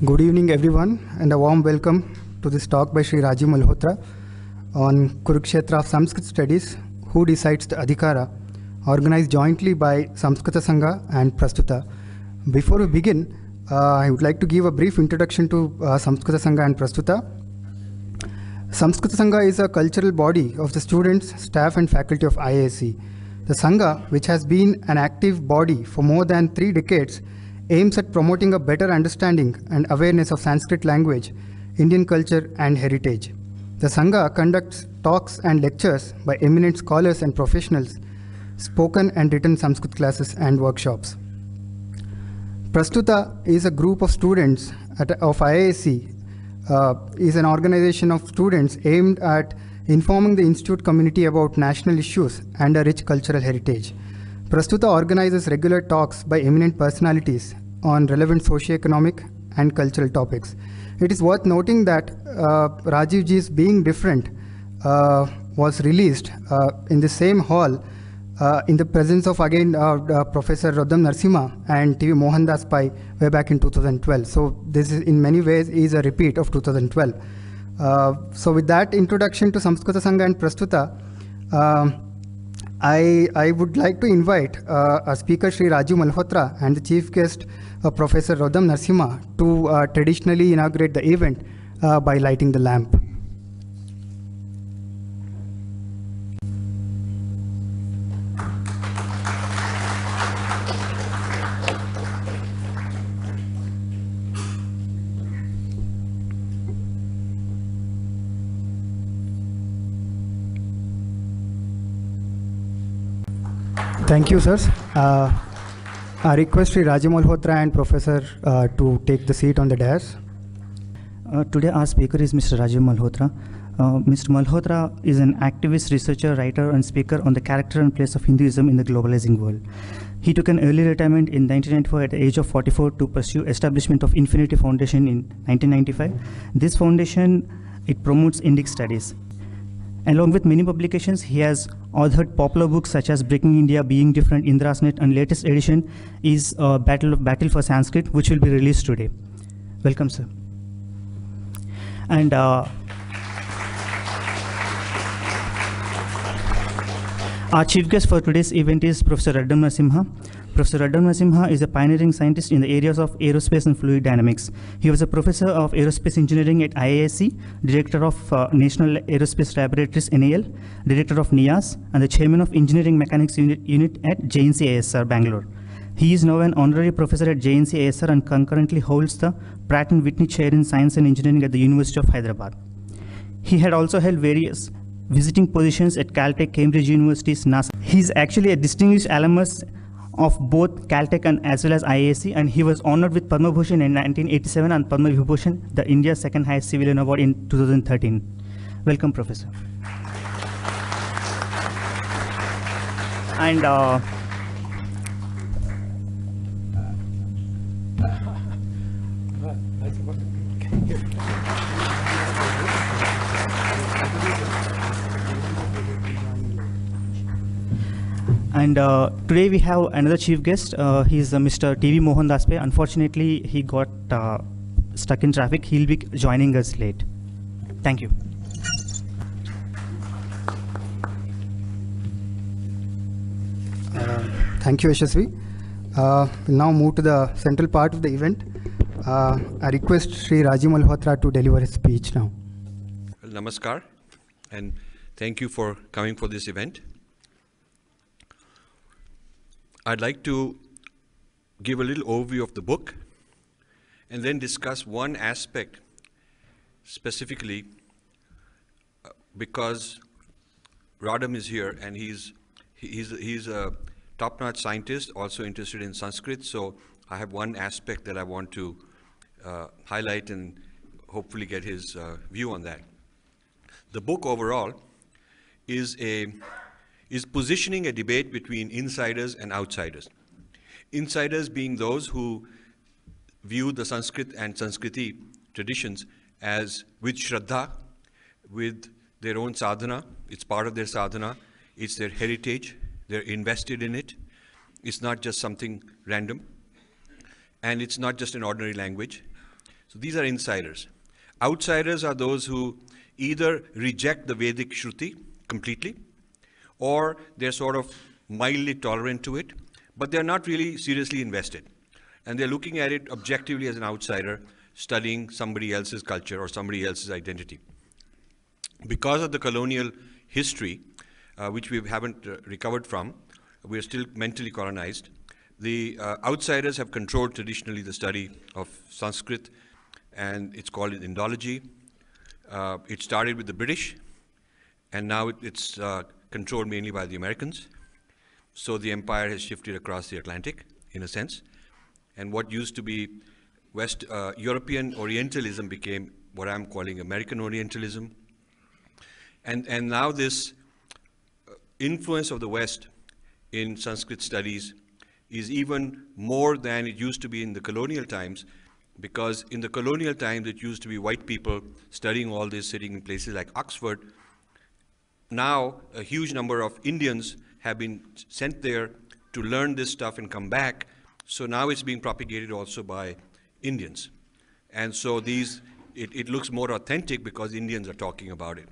Good evening, everyone, and a warm welcome to this talk by Sri Rajiv Malhotra on Kurukshetra of Sanskrit Studies, Who Decides the Adhikara, organized jointly by Samskrita Sangha and Prastuta. Before we begin, I would like to give a brief introduction to Samskrita Sangha and Prastuta. Samskrita Sangha is a cultural body of the students, staff and faculty of IASC. The Sangha, which has been an active body for more than 3 decades, aims at promoting a better understanding and awareness of Sanskrit language, Indian culture and heritage. The Sangha conducts talks and lectures by eminent scholars and professionals, spoken and written Sanskrit classes and workshops. Prastuta is a group of students of IASC, is an organization of students aimed at informing the institute community about national issues and a rich cultural heritage. Prastuta organizes regular talks by eminent personalities on relevant socio-economic and cultural topics. It is worth noting that Rajiv Ji's Being Different was released in the same hall in the presence of again Professor Roddam Narasimha and TV Mohandas Pai way back in 2012. So this is in many ways is a repeat of 2012. So with that introduction to Samskrita Sangha and Prastuta, I would like to invite our speaker Sri Rajiv Malhotra and the chief guest Professor Roddam Narasimha to traditionally inaugurate the event by lighting the lamp. Thank you, sirs. I request Sri Rajiv Malhotra and Professor to take the seat on the dais. Today our speaker is Mr. Rajiv Malhotra. Mr. Malhotra is an activist, researcher, writer and speaker on the character and place of Hinduism in the globalizing world. He took an early retirement in 1994 at the age of 44 to pursue establishment of Infinity Foundation in 1995. This foundation, it promotes Indic studies. Along with many publications, he has authored popular books such as Breaking India, Being Different, Indra's Net, and latest edition is Battle For Sanskrit, which will be released today. Welcome, sir. And our chief guest for today's event is Professor Roddam Narasimha. Professor Roddam Narasimha is a pioneering scientist in the areas of aerospace and fluid dynamics. He was a professor of aerospace engineering at IASC, director of National Aerospace Laboratories NAL, director of NIAS, and the chairman of Engineering Mechanics Unit at JNC ASR, Bangalore. He is now an honorary professor at JNC ASR and concurrently holds the Pratt & Whitney Chair in Science and Engineering at the University of Hyderabad. He had also held various visiting positions at Caltech, Cambridge Universities, NASA. He is actually a distinguished alumnus of both Caltech and as well as IASC, and he was honored with Padma Bhushan in 1987 and Padma Vibhushan, the India's second highest civilian award, in 2013. Welcome, Professor. And today we have another chief guest. He's Mr. TV Mohandas Pai. Unfortunately, he got stuck in traffic. He'll be joining us late. Thank you. Thank you, Yashasvi. We'll now move to the central part of the event. I request Sri Rajiv Malhotra to deliver his speech now. Well, namaskar, and thank you for coming for this event. I'd like to give a little overview of the book and then discuss one aspect specifically because Roddam is here and he's a top-notch scientist, also interested in Sanskrit. So I have one aspect that I want to highlight and hopefully get his view on that. The book overall is positioning a debate between insiders and outsiders. Insiders being those who view the Sanskrit and Sanskriti traditions as with Shraddha, with their own sadhana. It's part of their sadhana. It's their heritage. They're invested in it. It's not just something random. And it's not just an ordinary language. So these are insiders. Outsiders are those who either reject the Vedic Shruti completely, or they're sort of mildly tolerant to it, but they're not really seriously invested. And they're looking at it objectively as an outsider, studying somebody else's culture or somebody else's identity. Because of the colonial history, which we haven't recovered from, we're still mentally colonized. The outsiders have controlled traditionally the study of Sanskrit, and it's called Indology. It started with the British, and now it's controlled mainly by the Americans. So the empire has shifted across the Atlantic, in a sense. And what used to be European Orientalism became what I'm calling American Orientalism. And now this influence of the West in Sanskrit studies is even more than it used to be in the colonial times, because in the colonial times it used to be white people studying all this, sitting in places like Oxford. Now a huge number of Indians have been sent there to learn this stuff and come back. So now it's being propagated also by Indians. And so it looks more authentic because Indians are talking about it.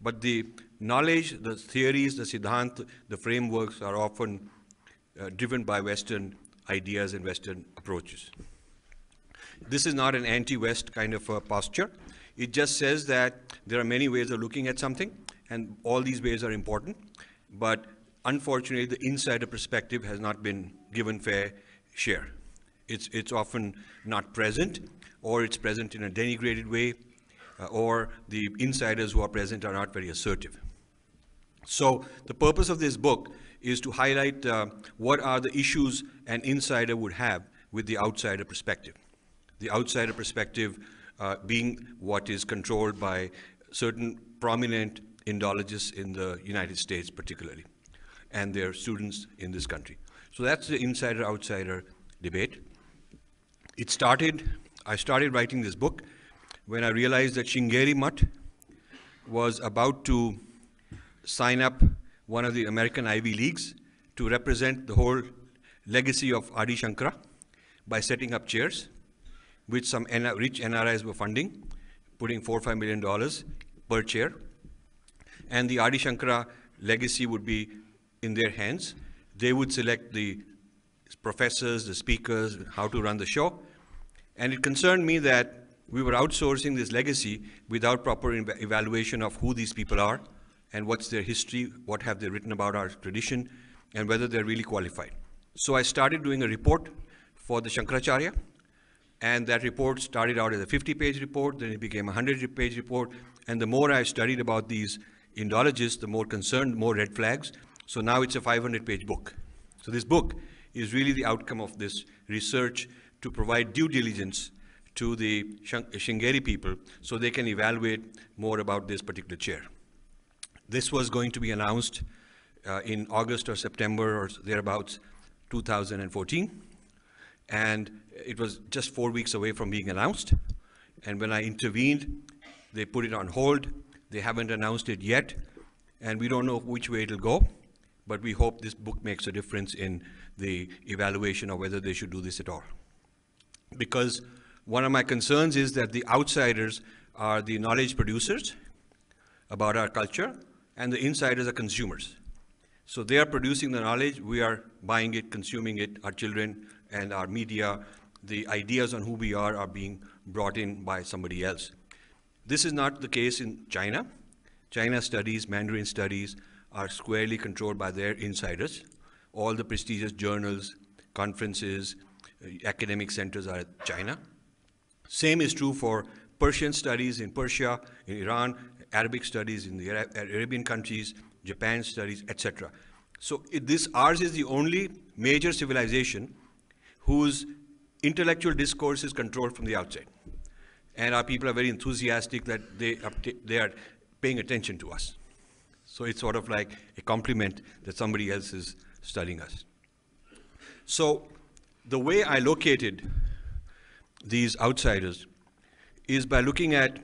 But the knowledge, the theories, the siddhant, the frameworks are often driven by Western ideas and Western approaches. This is not an anti-West kind of a posture. It just says that there are many ways of looking at something, and all these ways are important. But unfortunately, the insider perspective has not been given fair share. It's often not present, or it's present in a denigrated way, or the insiders who are present are not very assertive. So the purpose of this book is to highlight what are the issues an insider would have with the outsider perspective. The outsider perspective being what is controlled by certain prominent Indologists in the United States particularly, and their students in this country. So that's the insider-outsider debate. I started writing this book when I realized that Sringeri Mutt was about to sign up one of the American Ivy Leagues to represent the whole legacy of Adi Shankara by setting up chairs, which some rich NRIs were funding, putting $4 or $5 million per chair. And the Adi Shankara legacy would be in their hands. They would select the professors, the speakers, how to run the show. And it concerned me that we were outsourcing this legacy without proper evaluation of who these people are and what's their history, what have they written about our tradition, and whether they're really qualified. So I started doing a report for the Shankaracharya, and that report started out as a 50-page report, then it became a 100-page report, and the more I studied about these Indologists, the more concerned, more red flags. So now it's a 500-page book. So this book is really the outcome of this research to provide due diligence to the Sringeri people so they can evaluate more about this particular chair. This was going to be announced in August or September or thereabouts 2014. And it was just 4 weeks away from being announced. And when I intervened, they put it on hold. They haven't announced it yet. And we don't know which way it'll go. But we hope this book makes a difference in the evaluation of whether they should do this at all. Because one of my concerns is that the outsiders are the knowledge producers about our culture, and the insiders are consumers. So they are producing the knowledge, we are buying it, consuming it, our children and our media, the ideas on who we are being brought in by somebody else. This is not the case in China. China studies, Mandarin studies are squarely controlled by their insiders. All the prestigious journals, conferences, academic centers are at China. Same is true for Persian studies in Persia, in Iran, Arabic studies in the Arabian countries, Japan studies, etc. So ours is the only major civilization whose intellectual discourse is controlled from the outside. And our people are very enthusiastic that they are paying attention to us. So it's sort of like a compliment that somebody else is studying us. So the way I located these outsiders is by looking at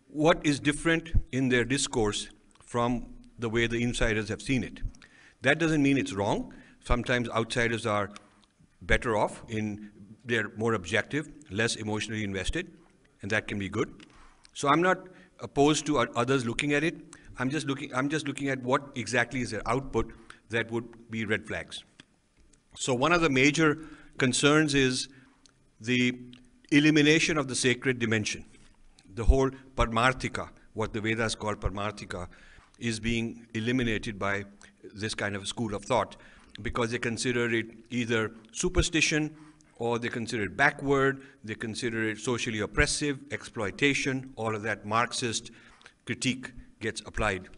what is different in their discourse from the way the insiders have seen it. That doesn't mean it's wrong. Sometimes outsiders are better off they're more objective, less emotionally invested, and that can be good. So I'm not opposed to others looking at it. I'm just looking at what exactly is their output that would be red flags. So one of the major concerns is the elimination of the sacred dimension. The whole Paramarthika, what the Vedas call Paramarthika, is being eliminated by this kind of school of thought because they consider it either superstition or they consider it backward, they consider it socially oppressive, exploitation, all of that Marxist critique gets applied.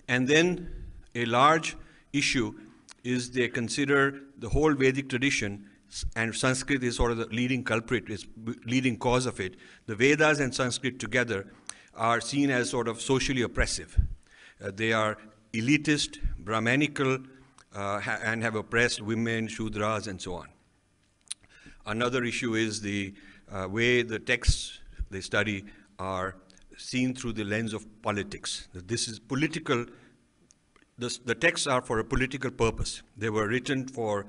And then a large issue is they consider the whole Vedic tradition, and Sanskrit is sort of the leading culprit, is leading cause of it. The Vedas and Sanskrit together are seen as sort of socially oppressive. They are elitist, Brahmanical, and have oppressed women, Shudras, and so on. Another issue is the way the texts they study are seen through the lens of politics. This is political. The texts are for a political purpose. They were written for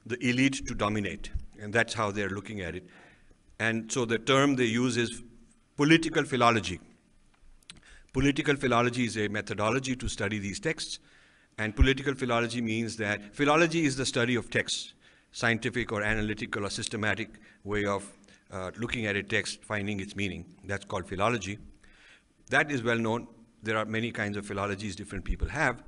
the elite to dominate, and that's how they're looking at it. And so the term they use is political philology. Political philology is a methodology to study these texts, and political philology means that philology is the study of texts, scientific or analytical or systematic way of looking at a text, finding its meaning. That's called philology. That is well known. There are many kinds of philologies different people have,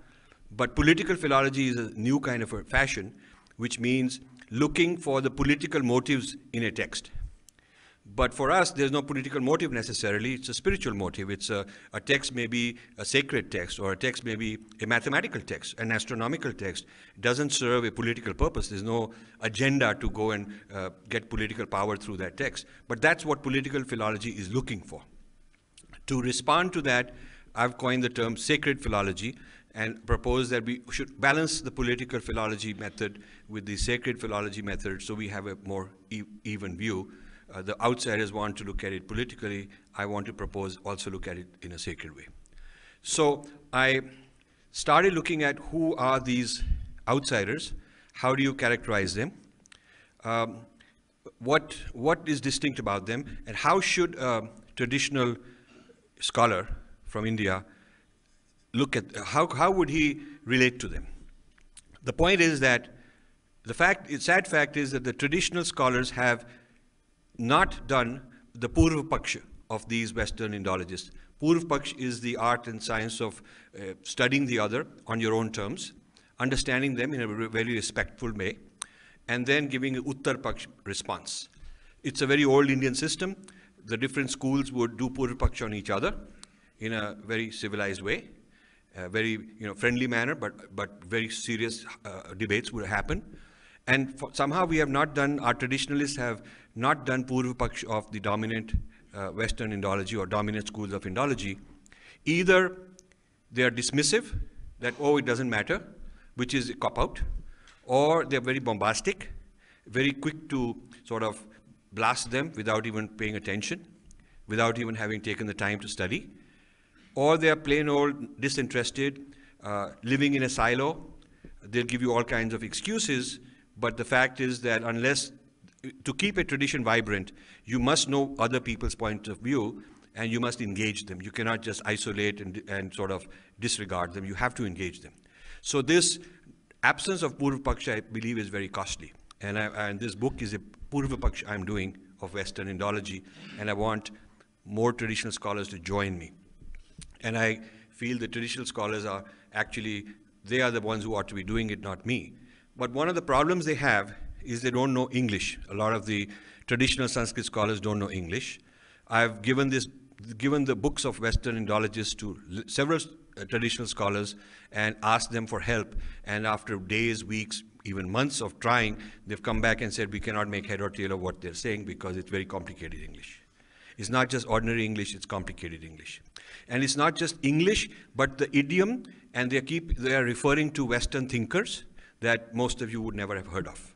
but political philology is a new kind of a fashion, which means looking for the political motives in a text. But for us, there's no political motive necessarily. It's a spiritual motive. It's a text may be a sacred text, or a text may be a mathematical text, an astronomical text. It doesn't serve a political purpose. There's no agenda to go and get political power through that text. But that's what political philology is looking for. To respond to that, I've coined the term sacred philology and propose that we should balance the political philology method with the sacred philology method so we have a more even view. The outsiders want to look at it politically. I want to propose also look at it in a sacred way. So I started looking at who are these outsiders, how do you characterize them, what is distinct about them, and how should a traditional scholar from India look at, how would he relate to them? The point is that the sad fact is that the traditional scholars have not done the Purva Paksha of these Western Indologists. Purva Paksha is the art and science of studying the other on your own terms, understanding them in a very respectful way, and then giving an Uttar Paksha response. It's a very old Indian system. The different schools would do Purva Paksha on each other in a very civilized way, a very friendly manner, but very serious debates would happen. And somehow we have not done, our traditionalists have not done Purva Paksha of the dominant Western Indology or dominant schools of Indology. Either they are dismissive, that, oh, it doesn't matter, which is a cop-out, or they're very bombastic, very quick to sort of blast them without even paying attention, without even having taken the time to study, or they are plain old disinterested, living in a silo. They'll give you all kinds of excuses, but the fact is that unless, to keep a tradition vibrant, you must know other people's point of view and you must engage them. You cannot just isolate and sort of disregard them. You have to engage them. So this absence of Purva Paksha, I believe, is very costly. And this book is a Purva Paksha I'm doing of Western Indology, and I want more traditional scholars to join me. And I feel the traditional scholars are actually, they are the ones who ought to be doing it, not me. But one of the problems they have is they don't know English. A lot of the traditional Sanskrit scholars don't know English. I've given the books of Western Indologists to several traditional scholars and asked them for help. And after days, weeks, even months of trying, they've come back and said, we cannot make head or tail of what they're saying because it's very complicated English. It's not just ordinary English, it's complicated English. And it's not just English, but the idiom, and they are referring to Western thinkers that most of you would never have heard of.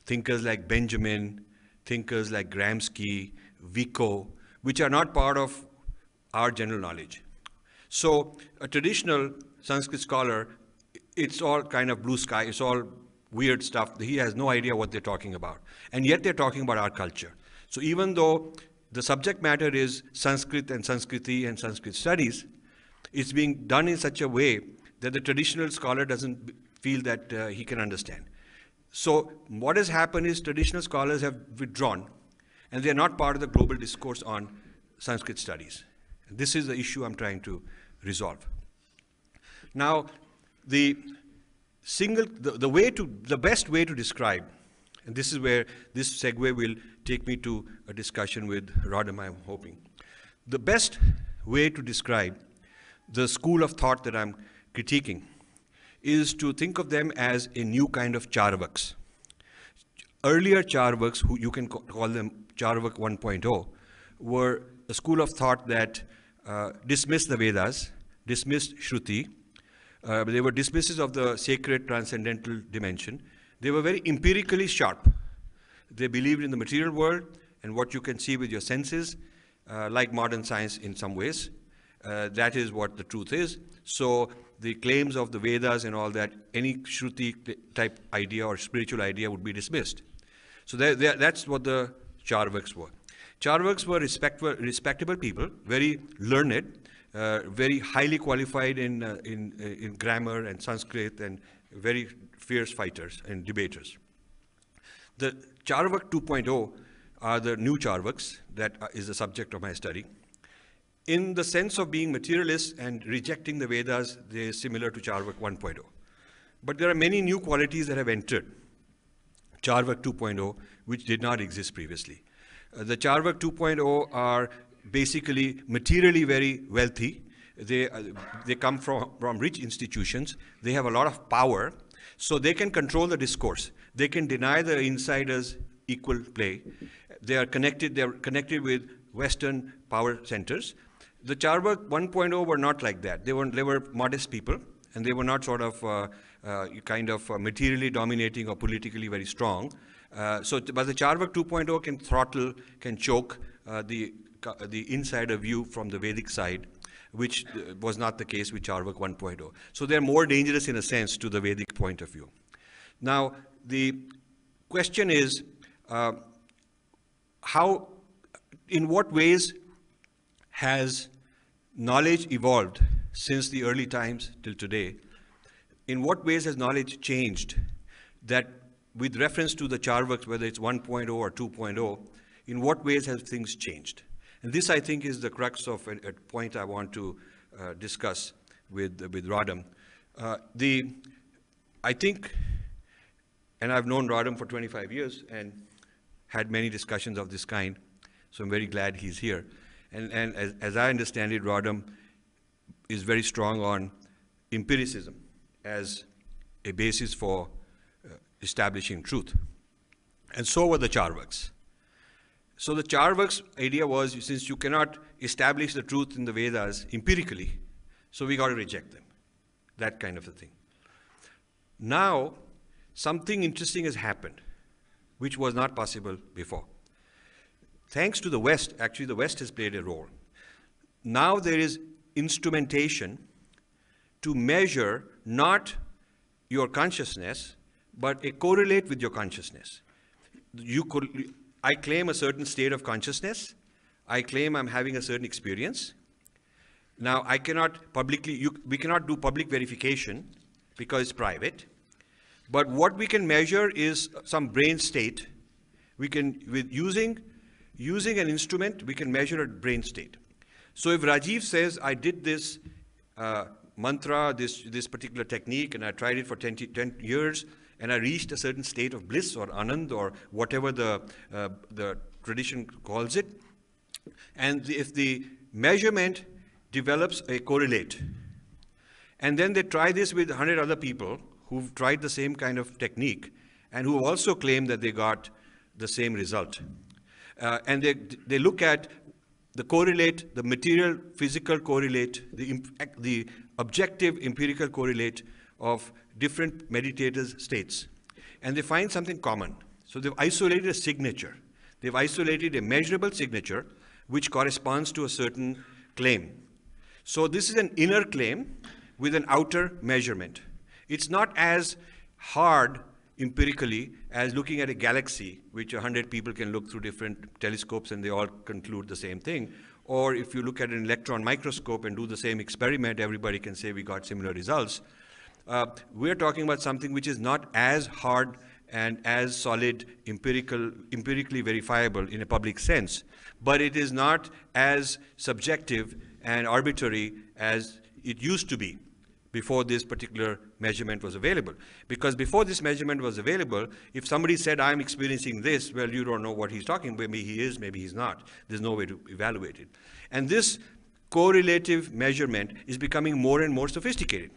Thinkers like Benjamin, thinkers like Gramsci, Vico, which are not part of our general knowledge. So a traditional Sanskrit scholar, it's all kind of blue sky, it's all weird stuff. He has no idea what they're talking about. And yet they're talking about our culture. So even though the subject matter is Sanskrit and Sanskriti and Sanskrit studies, it's being done in such a way that the traditional scholar doesn't feel that he can understand. So what has happened is traditional scholars have withdrawn, and they are not part of the global discourse on Sanskrit studies. And this is the issue I'm trying to resolve. Now, the best way to describe, and this is where this segue will take me to a discussion with Roddam, I'm hoping. The best way to describe the school of thought that I'm critiquing is to think of them as a new kind of Charvaks. Earlier Charvaks, who you can call them Charvak 1.0, were a school of thought that dismissed the Vedas, dismissed Shruti. They were dismissives of the sacred transcendental dimension. They were very empirically sharp. They believed in the material world and what you can see with your senses, like modern science in some ways. That is what the truth is. So the claims of the Vedas and all that, any Shruti type idea or spiritual idea would be dismissed. So that's what the Charvaks were. Charvaks were respectable people, very learned, very highly qualified in grammar and Sanskrit, and very fierce fighters and debaters. The Charvak 2.0 are the new Charvaks that is the subject of my study. In the sense of being materialists and rejecting the Vedas, they are similar to Charvak 1.0. But there are many new qualities that have entered Charvak 2.0, which did not exist previously. The Charvak 2.0 are basically materially very wealthy. They come from rich institutions. They have a lot of power, so they can control the discourse. They can deny the insiders equal play. They are connected with Western power centers. The Charvak 1.0 were not like that. They were modest people, and they were not sort of materially dominating or politically very strong. But the Charvak 2.0 can throttle, can choke the insider view from the Vedic side, which was not the case with Charvak 1.0. So they're more dangerous in a sense to the Vedic point of view. Now, the question is, in what ways has knowledge evolved since the early times till today? In what ways has knowledge changed that with reference to the Charvaks, whether it's 1.0 or 2.0, in what ways have things changed? And this, I think, is the crux of a point I want to discuss with Roddam. I think, and I've known Roddam for 25 years and had many discussions of this kind, so I'm very glad he's here. And as I understand it, Roddam is very strong on empiricism as a basis for establishing truth. And so were the Charvaks. So the Charvaks' idea was, since you cannot establish the truth in the Vedas empirically, so we got to reject them. That kind of a thing. Now, something interesting has happened, which was not possible before. Thanks to the West, actually the West has played a role. Now there is instrumentation to measure not your consciousness, but a correlate with your consciousness. I claim a certain state of consciousness. I claim I'm having a certain experience. Now, we cannot do public verification because it's private. But what we can measure is some brain state. Using an instrument, we can measure a brain state. So if Rajiv says, I did this mantra, this particular technique, and I tried it for 10 years, and I reached a certain state of bliss or anand or whatever the tradition calls it, and if the measurement develops a correlate, and then they try this with 100 other people who've tried the same kind of technique and who also claim that they got the same result. And they look at the correlate, the material, physical correlate, the objective empirical correlate of different meditators' states. And they find something common. So they've isolated a signature. They've isolated a measurable signature which corresponds to a certain claim. So this is an inner claim with an outer measurement. It's not as hard empirically as looking at a galaxy, which 100 people can look through different telescopes and they all conclude the same thing. Or if you look at an electron microscope and do the same experiment, everybody can say we got similar results. We're talking about something which is not as hard and as solid, empirically verifiable in a public sense, but it is not as subjective and arbitrary as it used to be before this particular measurement was available. Because before this measurement was available, if somebody said, I'm experiencing this, well, you don't know what he's talking about. Maybe he is, maybe he's not. There's no way to evaluate it. And this correlative measurement is becoming more and more sophisticated.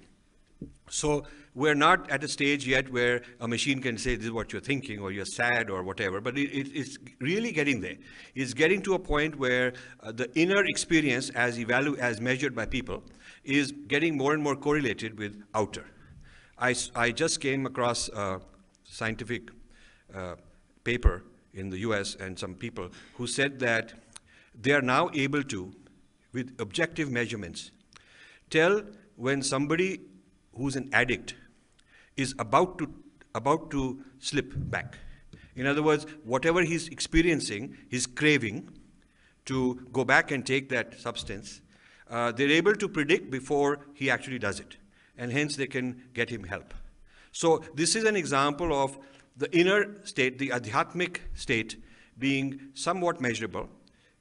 So we're not at a stage yet where a machine can say this is what you're thinking or you're sad or whatever, but it's really getting there. It's getting to a point where the inner experience as measured by people is getting more and more correlated with outer. I just came across a scientific paper in the US and some people who said that they are now able to, with objective measurements, tell when somebody who's an addict is about to slip back. In other words, whatever he's experiencing, his craving to go back and take that substance, they're able to predict before he actually does it. And hence they can get him help. So this is an example of the inner state, the adhyatmic state, being somewhat measurable,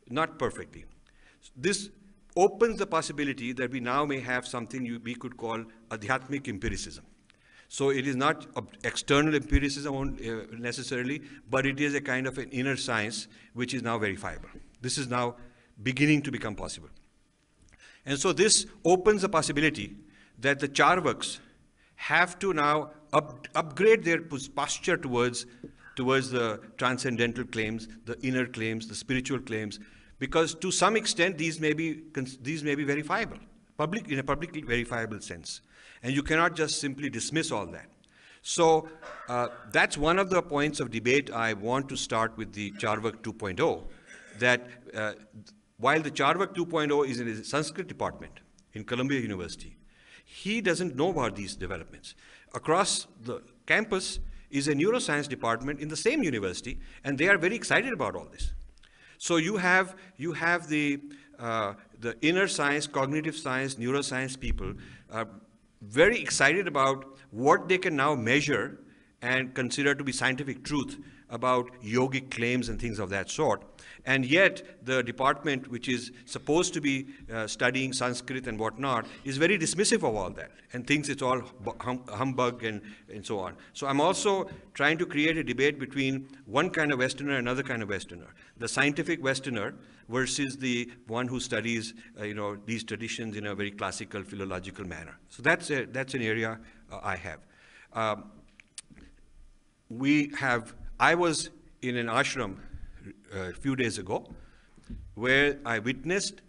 not perfectly. This opens the possibility that we now may have something we could call adhyatmic empiricism. So it is not external empiricism necessarily, but it is a kind of an inner science which is now verifiable. This is now beginning to become possible. And so this opens the possibility that the Charvaks have to now upgrade their posture towards the transcendental claims, the inner claims, the spiritual claims, because to some extent these may be verifiable, in a publicly verifiable sense. And you cannot just simply dismiss all that. So that's one of the points of debate I want to start with the Charvak 2.0, that while the Charvak 2.0 is in his Sanskrit department in Columbia University, he doesn't know about these developments. Across the campus is a neuroscience department in the same university, and they are very excited about all this. So you have the inner science, cognitive science, neuroscience people very excited about what they can now measure and consider to be scientific truth about yogic claims and things of that sort. And yet the department, which is supposed to be studying Sanskrit and whatnot, is very dismissive of all that and thinks it's all humbug and so on. So I'm also trying to create a debate between one kind of Westerner and another kind of Westerner. The scientific Westerner versus the one who studies these traditions in a very classical philological manner. So that's an area I have. I was in an ashram a few days ago where I witnessed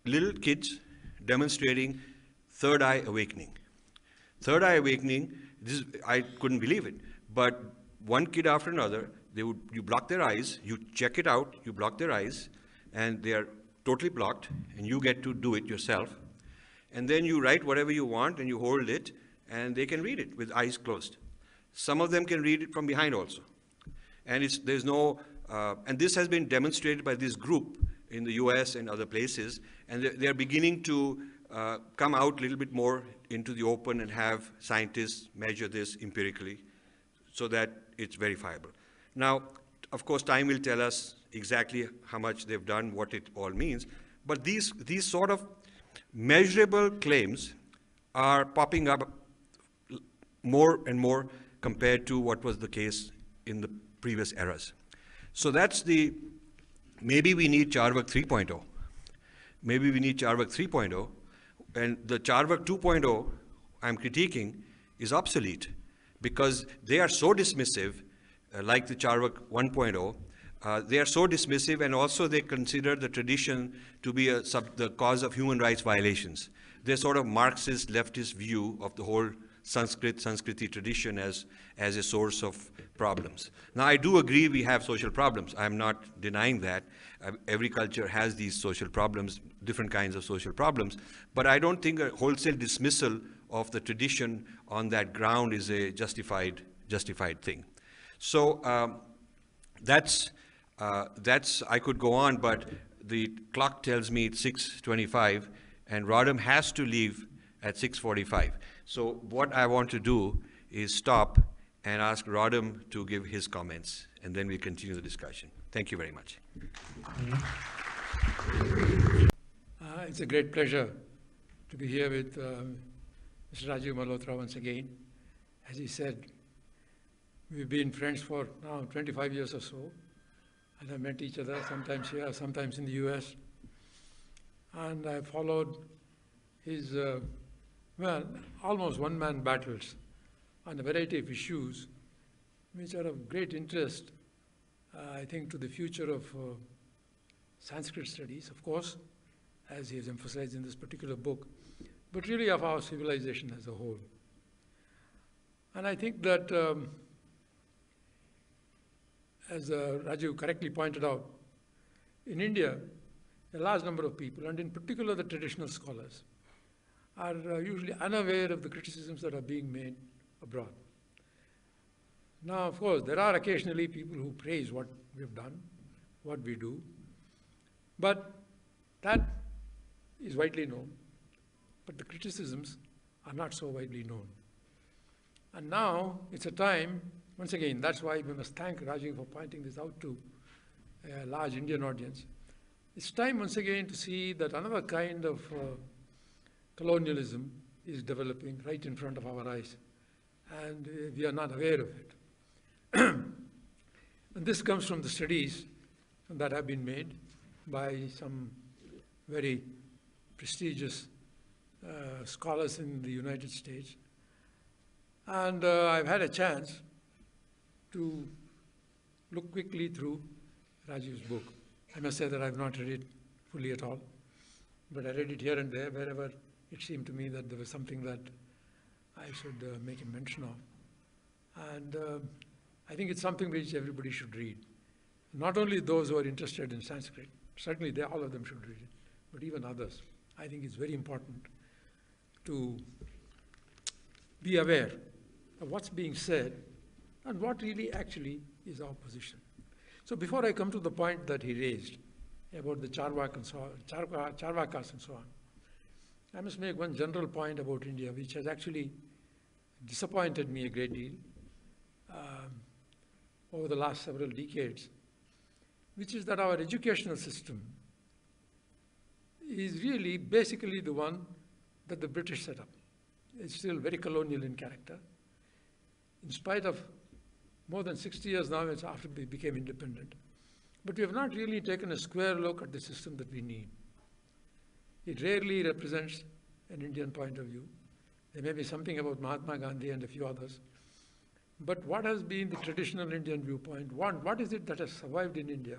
little kids demonstrating third eye awakening. Third eye awakening, I couldn't believe it, but one kid after another, you block their eyes, you check it out, you block their eyes, and they are totally blocked, and you get to do it yourself. And then you write whatever you want, and you hold it, and they can read it with eyes closed. Some of them can read it from behind also. And and this has been demonstrated by this group in the US and other places, and they're beginning to come out a little bit more into the open and have scientists measure this empirically so that it's verifiable. Now, of course, time will tell us exactly how much they've done, what it all means, but these sort of measurable claims are popping up more and more compared to what was the case in the previous eras. So that's maybe we need Charvak 3.0. Maybe we need Charvak 3.0, and the Charvak 2.0 I'm critiquing is obsolete because they are so dismissive, like the Charvak 1.0, they are so dismissive, and also they consider the tradition to be the cause of human rights violations. They're sort of Marxist, leftist view of the whole Sanskriti tradition as a source of problems. Now, I do agree we have social problems. I'm not denying that. Every culture has these social problems, different kinds of social problems. But I don't think a wholesale dismissal of the tradition on that ground is a justified thing. So that's I could go on, but the clock tells me it's 6:25, and Roddam has to leave at 6:45. So what I want to do is stop and ask Roddam to give his comments, and then we continue the discussion. Thank you very much. It's a great pleasure to be here with Mr. Rajiv Malhotra once again. As he said, we've been friends for now 25 years or so, and have met each other sometimes here, sometimes in the US. And I followed his, almost one-man battles on a variety of issues which are of great interest, I think, to the future of Sanskrit studies, of course, as he has emphasized in this particular book, but really of our civilization as a whole. And I think that, as Rajiv correctly pointed out, in India, a large number of people, and in particular the traditional scholars, are usually unaware of the criticisms that are being made abroad. Now, of course, there are occasionally people who praise what we've done, what we do, but that is widely known, but the criticisms are not so widely known. And now it's a time, once again, that's why we must thank Rajiv for pointing this out to a large Indian audience. It's time once again to see that another kind of colonialism is developing right in front of our eyes, and we are not aware of it. And this comes from the studies that have been made by some very prestigious scholars in the United States. And I've had a chance to look quickly through Rajiv's book. I must say that I've not read it fully at all, but I read it here and there wherever it seemed to me that there was something that I should make a mention of. And I think it's something which everybody should read. Not only those who are interested in Sanskrit, certainly all of them should read it, but even others. I think it's very important to be aware of what's being said and what really actually is our position. So before I come to the point that he raised about the Charvakas and so on, I must make one general point about India, which has actually disappointed me a great deal over the last several decades, which is that our educational system is really basically the one that the British set up. It's still very colonial in character. In spite of more than 60 years now, it's after we became independent. But we have not really taken a square look at the system that we need. It rarely represents an Indian point of view. There may be something about Mahatma Gandhi and a few others. But what has been the traditional Indian viewpoint? What is it that has survived in India?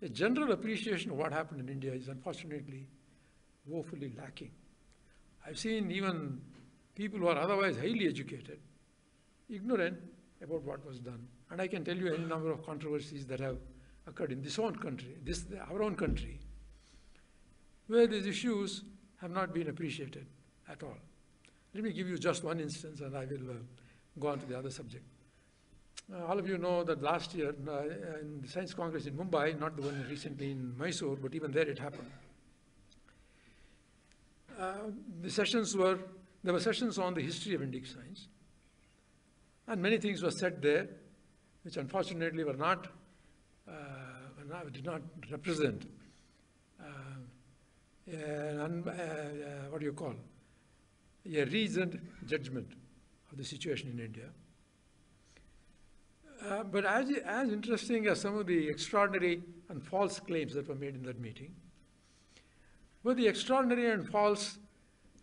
A general appreciation of what happened in India is unfortunately woefully lacking. I've seen even people who are otherwise highly educated, ignorant about what was done. And I can tell you any number of controversies that have occurred in this own country, our own country, where these issues have not been appreciated at all. Let me give you just one instance, and I will go on to the other subject. All of you know that last year in the Science Congress in Mumbai, not the one recently in Mysore, but even there it happened. There were sessions on the history of Indic science, and many things were said there, which unfortunately did not represent a reasoned judgment of the situation in India. But as interesting as some of the extraordinary and false claims that were made in that meeting were the extraordinary and false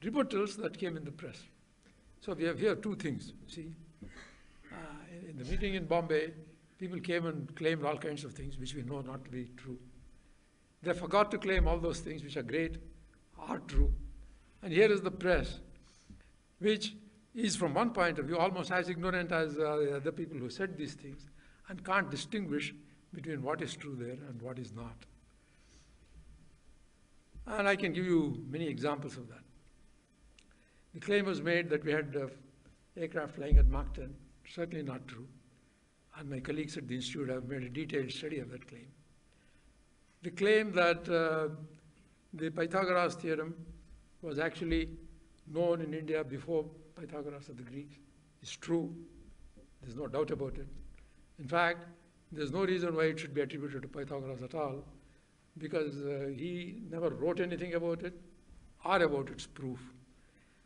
rebuttals that came in the press. So we have here two things, see. In the meeting in Bombay, people came and claimed all kinds of things which we know not to be true. They forgot to claim all those things which are great, are true. And here is the press, which is from one point of view almost as ignorant as the people who said these things and can't distinguish between what is true there and what is not. And I can give you many examples of that. The claim was made that we had aircraft flying at Mach 10. Certainly not true. And my colleagues at the Institute have made a detailed study of that claim. The claim that the Pythagoras theorem was actually known in India before Pythagoras of the Greeks is true. There's no doubt about it. In fact, there's no reason why it should be attributed to Pythagoras at all, because he never wrote anything about it or about its proof.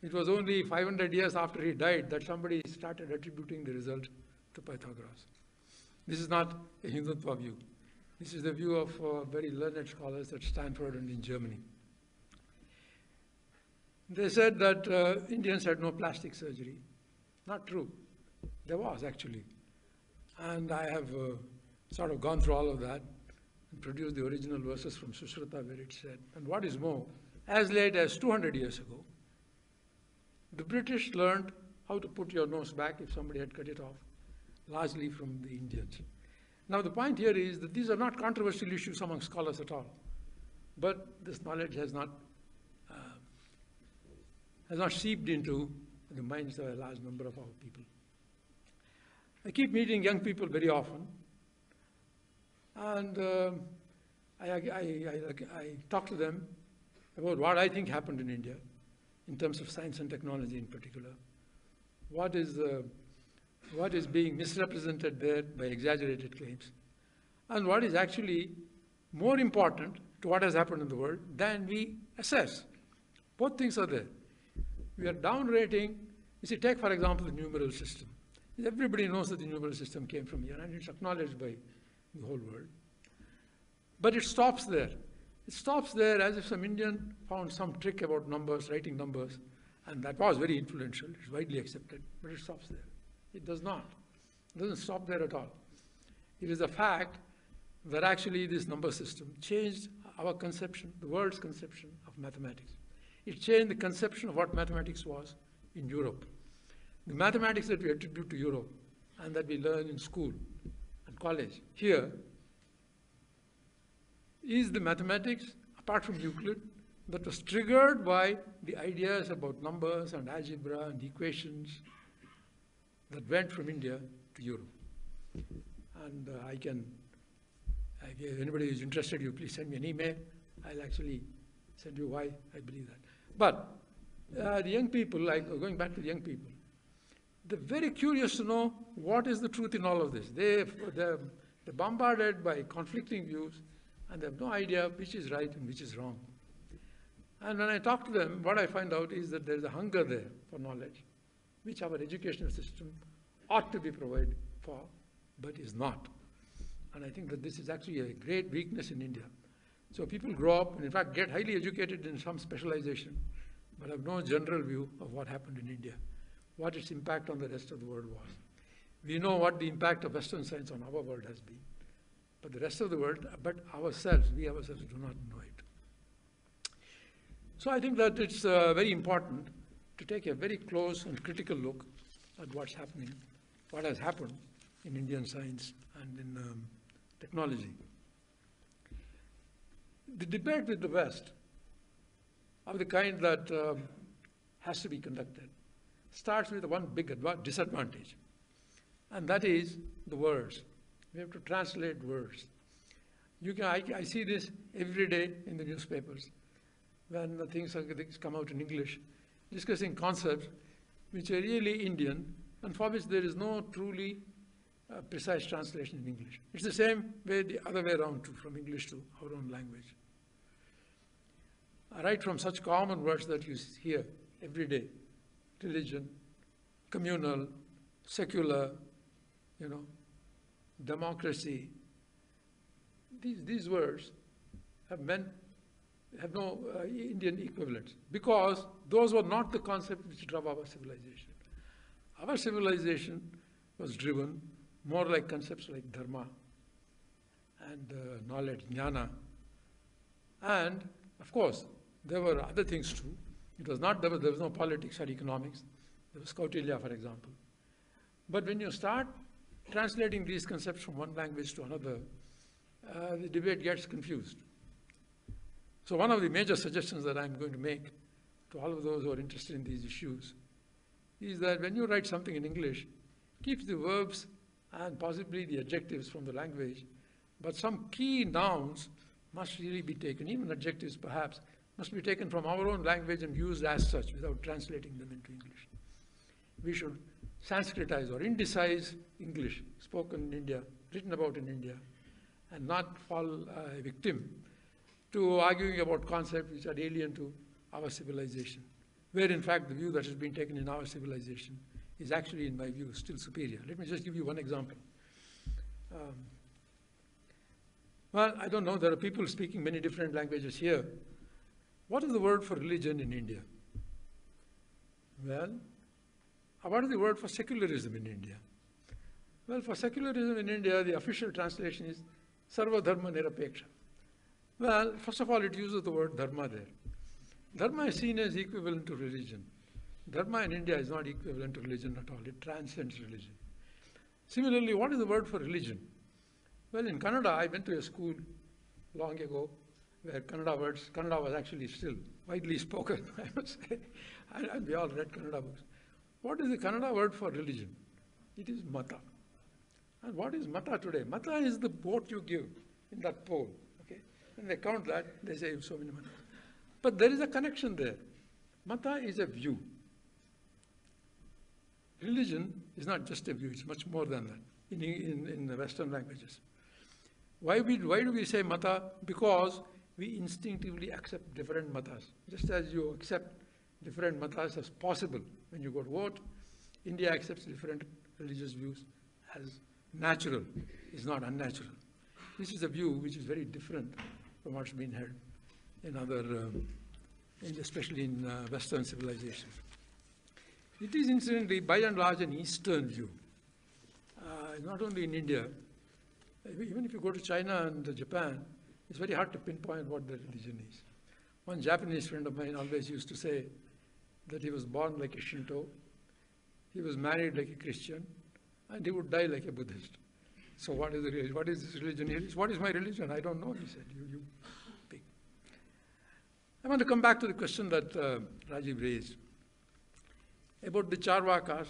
It was only 500 years after he died that somebody started attributing the result to Pythagoras. This is not a Hindutva view. This is the view of very learned scholars at Stanford and in Germany. They said that Indians had no plastic surgery. Not true. There was, actually. And I have sort of gone through all of that and produced the original verses from Sushruta where it said, and what is more, as late as 200 years ago, the British learned how to put your nose back if somebody had cut it off, largely from the Indians. Now the point here is that these are not controversial issues among scholars at all, but this knowledge has not seeped into the minds of a large number of our people. I keep meeting young people very often, and I talk to them about what I think happened in India in terms of science and technology in particular. What is being misrepresented there by exaggerated claims, and what is actually more important to what has happened in the world than we assess. Both things are there. We are downrating, you see, take for example the numeral system. Everybody knows that the numeral system came from here and it's acknowledged by the whole world. But it stops there. It stops there as if some Indian found some trick about numbers, writing numbers, and that was very influential. It's widely accepted, but it stops there. It does not. It doesn't stop there at all. It is a fact that actually this number system changed our conception, the world's conception of mathematics. It changed the conception of what mathematics was in Europe. The mathematics that we attribute to Europe and that we learn in school and college here is the mathematics, apart from Euclid, that was triggered by the ideas about numbers and algebra and equations that went from India to Europe. And if anybody is interested, you please send me an email. I'll actually send you why I believe that. But the young people, going back to the young people, they're very curious to know what is the truth in all of this. They're bombarded by conflicting views, and they have no idea which is right and which is wrong. And when I talk to them, what I find out is that there's a hunger there for knowledge, which our educational system ought to be provided for, but is not. And I think that this is actually a great weakness in India. So people grow up and in fact get highly educated in some specialization, but have no general view of what happened in India, what its impact on the rest of the world was. We know what the impact of Western science on our world has been, but the rest of the world, but ourselves, we ourselves do not know it. So I think that it's very important to take a very close and critical look at what's happening, what has happened in Indian science and in technology. The debate with the West, of the kind that has to be conducted, starts with one big disadvantage, and that is the words. We have to translate words. I see this every day in the newspapers when the things come out in English, discussing concepts which are really Indian and for which there is no truly precise translation in English. It's the same way the other way around too, from English to our own language. Right from such common words that you hear every day: religion, communal, secular, democracy. These words have no Indian equivalents, because those were not the concepts which drove our civilization. Our civilization was driven more like concepts like dharma and knowledge, jnana. And of course, there were other things too. It was not, there was no politics or economics. There was Kautilya, for example. But when you start translating these concepts from one language to another, the debate gets confused. So one of the major suggestions that I'm going to make to all of those who are interested in these issues, is that when you write something in English, keep the verbs and possibly the adjectives from the language, but some key nouns must really be taken, even adjectives perhaps, must be taken from our own language and used as such without translating them into English. We should Sanskritize or Indicize English, spoken in India, written about in India, and not fall a victim to arguing about concepts which are alien to our civilization, where in fact the view that has been taken in our civilization is actually, in my view, still superior. Let me just give you one example. Well, I don't know, there are people speaking many different languages here. What is the word for religion in India? Well, what is the word for secularism in India? Well, for secularism in India, the official translation is Sarva Dharma Nirapeksha. Well, first of all, it uses the word dharma there. Dharma is seen as equivalent to religion. Dharma in India is not equivalent to religion at all. It transcends religion. Similarly, what is the word for religion? Well, in Kannada, I went to a school long ago where Kannada was actually still widely spoken, I must say. And we all read Kannada books. What is the Kannada word for religion? It is mata. And what is mata today? Mata is the vote you give in that poll. Okay? When they count that, they say so many mata. But there is a connection there. Mata is a view. Religion is not just a view, it's much more than that in the Western languages. Why do we say mata? Because we instinctively accept different matas. Just as you accept different matas as possible when you go to vote, India accepts different religious views as natural, is not unnatural. This is a view which is very different from what's been held in other, especially in Western civilization. It is incidentally, by and large, an Eastern view. Not only in India, even if you go to China and Japan, it's very hard to pinpoint what their religion is. One Japanese friend of mine always used to say that he was born like a Shinto, he was married like a Christian, and he would die like a Buddhist. So what is the religion? What is this religion here? What is my religion? I don't know, he said. You pick. I want to come back to the question that Rajiv raised about the Charvakas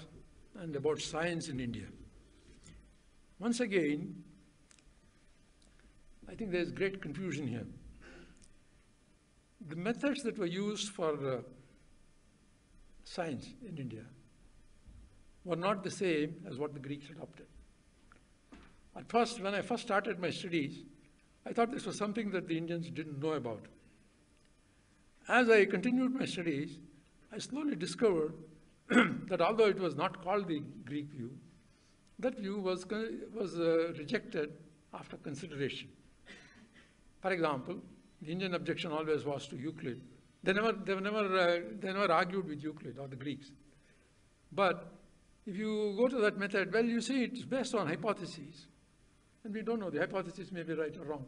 and about science in India. Once again, I think there is great confusion here. The methods that were used for science in India were not the same as what the Greeks adopted. At first, when I first started my studies, I thought this was something that the Indians didn't know about. As I continued my studies, I slowly discovered that although it was not called the Greek view, that view was rejected after consideration. For example, the Indian objection always was to Euclid. They never argued with Euclid or the Greeks. But if you go to that method, well, you see it's based on hypotheses. And we don't know, the hypothesis may be right or wrong.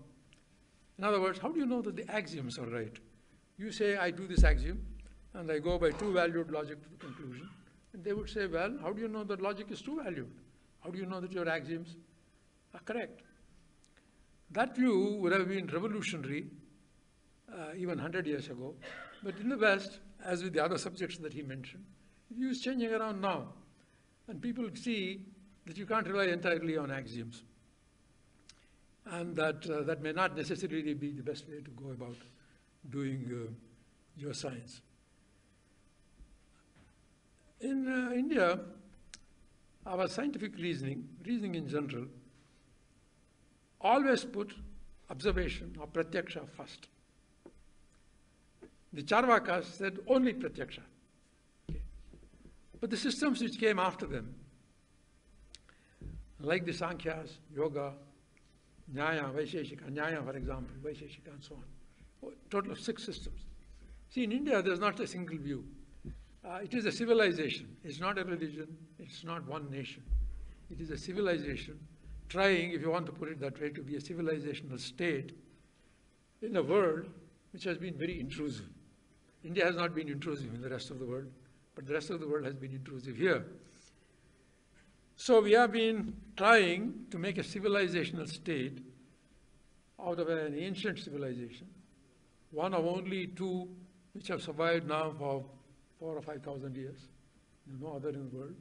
In other words, how do you know that the axioms are right? You say, I do this axiom, and I go by two-valued logic to the conclusion. And they would say, well, how do you know that logic is two-valued? How do you know that your axioms are correct? That view would have been revolutionary even 100 years ago. But in the West, as with the other subjects that he mentioned, the view is changing around now. And people see that you can't rely entirely on axioms. And that may not necessarily be the best way to go about doing your science. In India, our scientific reasoning in general, always put observation or pratyaksha first. The Charvakas said only pratyaksha. Okay. But the systems which came after them, like the Sankhyas, Yoga, Nyaya, Vaisheshika, Nyaya for example, Vaisheshika and so on, a total of 6 systems. See, in India there's not a single view. It is a civilization. It's not a religion. It's not one nation. It is a civilization trying, if you want to put it that way, to be a civilizational state in a world which has been very intrusive. India has not been intrusive in the rest of the world, but the rest of the world has been intrusive here. So we have been trying to make a civilizational state out of an ancient civilization, one of only 2 which have survived now for 4,000 or 5,000 years. There's no other in the world.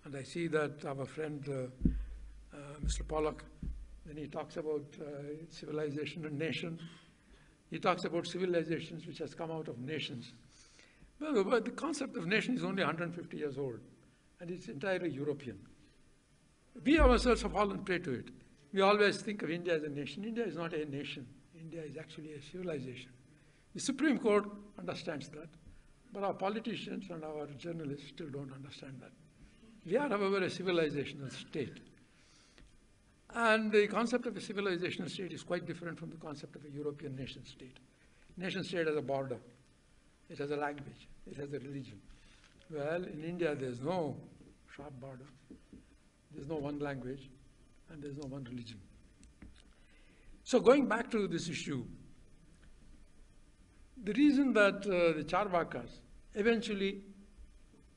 And I see that our friend, Mr. Pollock, when he talks about civilization and nation, he talks about civilizations which has come out of nations. Well, but the concept of nation is only 150 years old, and it's entirely European. We ourselves have fallen prey to it. We always think of India as a nation. India is not a nation. India is actually a civilization. The Supreme Court understands that, but our politicians and our journalists still don't understand that. We are, however, a civilizational state. And the concept of a civilizational state is quite different from the concept of a European nation state. Nation state has a border. It has a language. It has a religion. Well, in India, there's no sharp border. There's no one language, and there's no one religion. So going back to this issue, the reason that the Charvakas eventually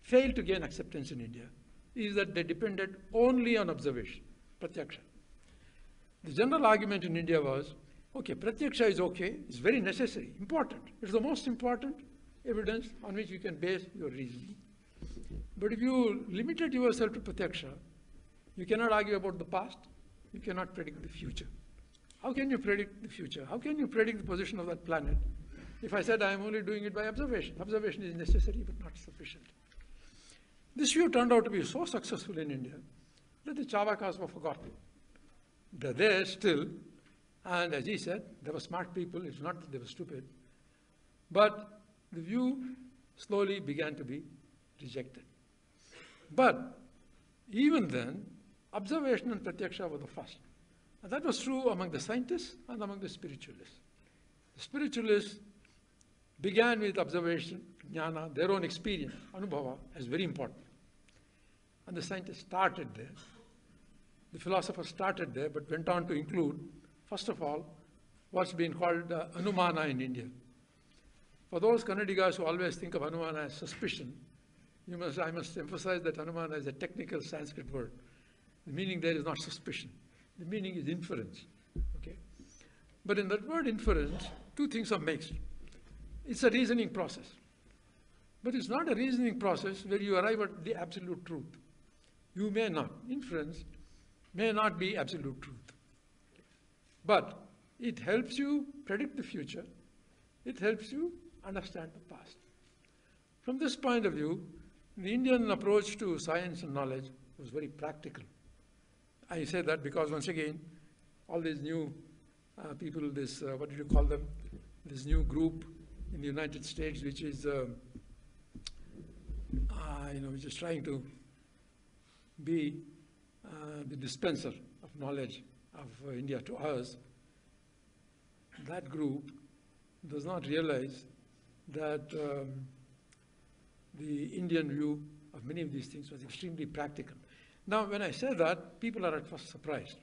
failed to gain acceptance in India is that they depended only on observation, pratyaksha. The general argument in India was, okay, pratyaksha is okay, it's very necessary, important. It's the most important evidence on which you can base your reasoning. But if you limited yourself to pratyaksha, you cannot argue about the past, you cannot predict the future. How can you predict the future? How can you predict the position of that planet if I said I am only doing it by observation? Observation is necessary but not sufficient. This view turned out to be so successful in India that the Charvakas were forgotten. They're there still, and as he said, they were smart people, it's not that they were stupid. But the view slowly began to be rejected. But even then, observation and pratyaksha were the first. And that was true among the scientists and among the spiritualists. The spiritualists began with observation, jnana, their own experience, anubhava, as very important. And the scientists started there. The philosophers started there, but went on to include, first of all, what's been called anumana in India. For those Kannadigas who always think of anumana as suspicion, I must emphasize that anumana is a technical Sanskrit word. The meaning there is not suspicion. The meaning is inference. Okay? But in that word inference, two things are mixed. It's a reasoning process. But it's not a reasoning process where you arrive at the absolute truth. You may not. Inference may not be absolute truth. But it helps you predict the future. It helps you understand the past. From this point of view, the Indian approach to science and knowledge was very practical. I say that because, once again, all these new people, this, what did you call them? This new group in the United States, which is, which is trying to be the dispenser of knowledge of India to us. That group does not realize that the Indian view of many of these things was extremely practical. Now, when I say that, people are at first surprised.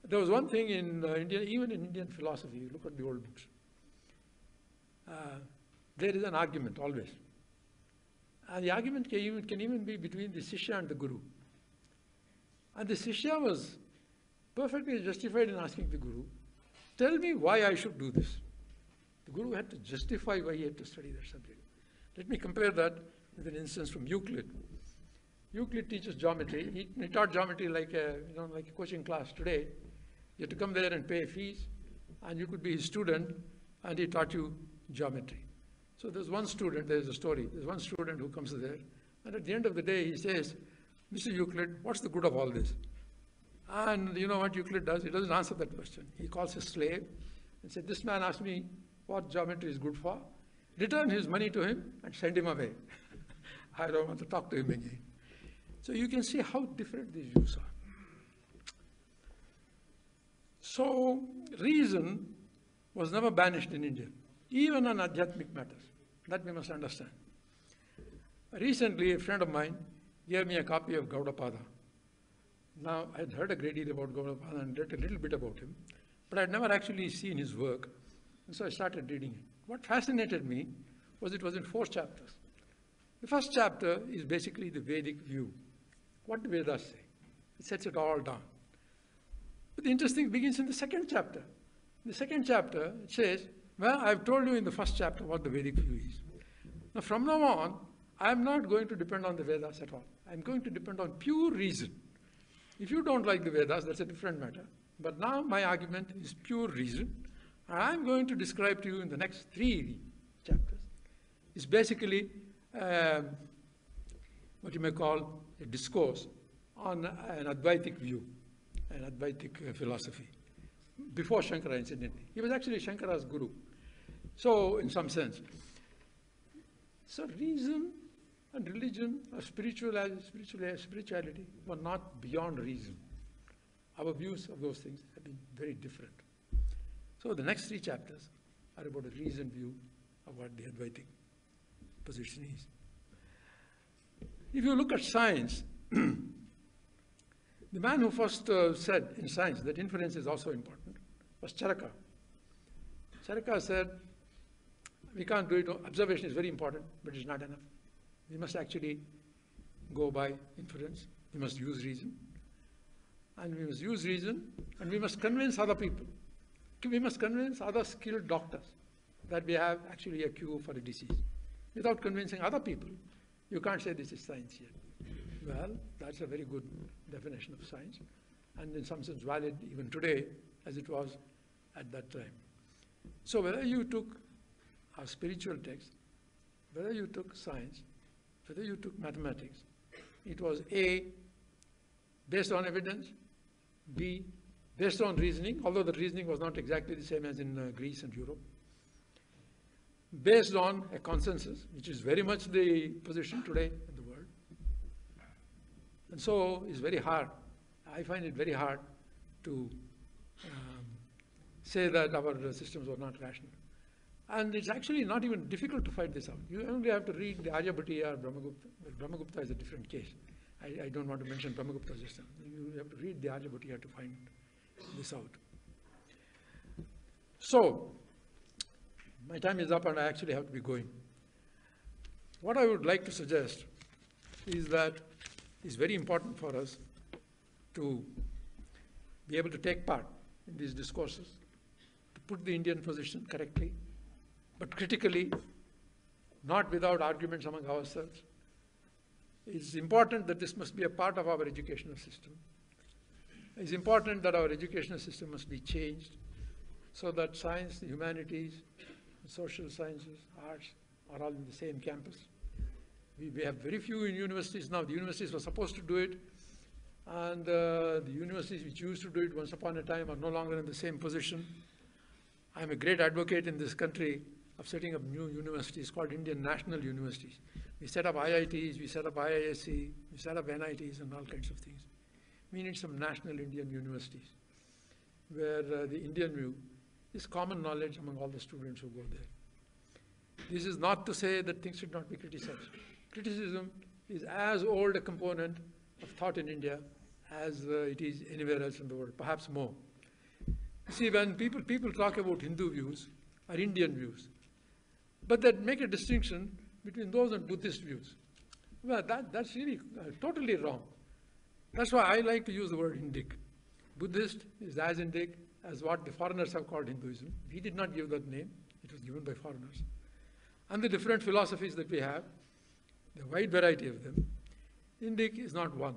There was one thing in India, even in Indian philosophy, you look at the old books, there is an argument always. And the argument can even be between the Sishya and the Guru. And the Sishya was perfectly justified in asking the Guru, tell me why I should do this. The Guru had to justify why he had to study that subject. Let me compare that with an instance from Euclid. Euclid teaches geometry. He taught geometry like a coaching class today. You have to come there and pay fees, and you could be his student, and he taught you geometry. So there's one student, there's a story, there's one student who comes there, and at the end of the day he says, Mr. Euclid, what's the good of all this? And you know what Euclid does? He doesn't answer that question. He calls his slave and said, this man asked me what geometry is good for. Return his money to him and send him away. I don't want to talk to him again. So you can see how different these views are. So reason was never banished in India, even on adhyatmic matters. That we must understand. Recently, a friend of mine gave me a copy of Gaudapada. Now, I had heard a great deal about Gaudapada and read a little bit about him, but I had never actually seen his work, and so I started reading it. What fascinated me was it was in 4 chapters. The first chapter is basically the Vedic view. What do Vedas say? It sets it all down. But the interesting begins in the second chapter. In the second chapter, it says, Well, I've told you in the first chapter what the Vedic view is. Now, from now on, I'm not going to depend on the Vedas at all. I'm going to depend on pure reason. If you don't like the Vedas, that's a different matter. But now my argument is pure reason. And I'm going to describe to you in the next 3 chapters. It's basically what you may call a discourse on an Advaitic view, an Advaitic philosophy. Before Shankara, incidentally. He was actually Shankara's guru. So, in some sense. So, reason and religion or spirituality were not beyond reason. Our views of those things have been very different. So, the next 3 chapters are about a reasoned view of what the Advaitic position is. If you look at science, the man who first said in science that inference is also important was Charaka. Charaka said, we can't do it, observation is very important, but it's not enough. We must actually go by inference, we must use reason, and we must use reason, and we must convince other people. We must convince other skilled doctors that we have actually a cure for a disease. Without convincing other people, you can't say this is science yet. Well, that's a very good definition of science, and in some sense valid even today as it was at that time. So whether you took our spiritual text, whether you took science, whether you took mathematics, it was A, based on evidence, B, based on reasoning, although the reasoning was not exactly the same as in Greece and Europe, based on a consensus, which is very much the position today in the world. And so it's very hard. I find it very hard to say that our systems were not rational. And it's actually not even difficult to find this out. You only have to read the Aryabhatiya or Brahmagupta. But Brahmagupta is a different case. I don't want to mention Brahmagupta just now. You have to read the Aryabhatiya to find this out. So, my time is up and I actually have to be going. What I would like to suggest is that it's very important for us to be able to take part in these discourses, to put the Indian position correctly, but critically, not without arguments among ourselves. It's important that this must be a part of our educational system. It's important that our educational system must be changed so that science, the humanities, social sciences, arts are all in the same campus. We have very few in universities now. The universities were supposed to do it, and the universities which used to do it once upon a time are no longer in the same position. I'm a great advocate in this country of setting up new universities called Indian National Universities. We set up IITs, we set up IISc, we set up NITs and all kinds of things. We need some national Indian universities where the Indian view is common knowledge among all the students who go there. This is not to say that things should not be criticized. Criticism is as old a component of thought in India as it is anywhere else in the world, perhaps more. You see, when people talk about Hindu views or Indian views, but that make a distinction between those and Buddhist views. Well, that's really totally wrong. That's why I like to use the word Indic. Buddhist is as Indic as what the foreigners have called Hinduism. We did not give that name. It was given by foreigners. And the different philosophies that we have, the wide variety of them, Indic is not one.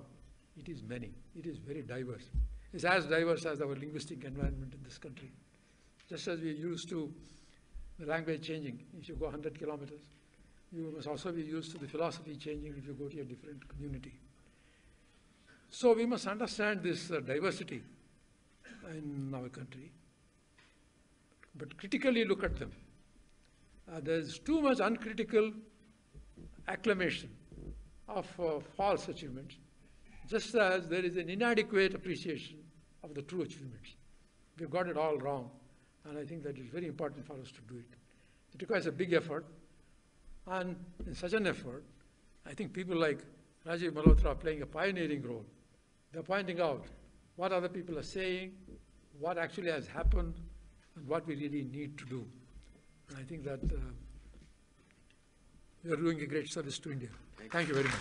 It is many. It is very diverse. It's as diverse as our linguistic environment in this country. Just as we're used to the language changing if you go 100 kilometers, you must also be used to the philosophy changing if you go to a different community. So we must understand this diversity in our country, but critically look at them. There's too much uncritical acclamation of false achievements, just as there is an inadequate appreciation of the true achievements. We've got it all wrong, and I think that it's very important for us to do it. It requires a big effort, and in such an effort, I think people like Rajiv Malhotra are playing a pioneering role. They're pointing out what other people are saying, what actually has happened, and what we really need to do. And I think that we are doing a great service to India. Thank you very much.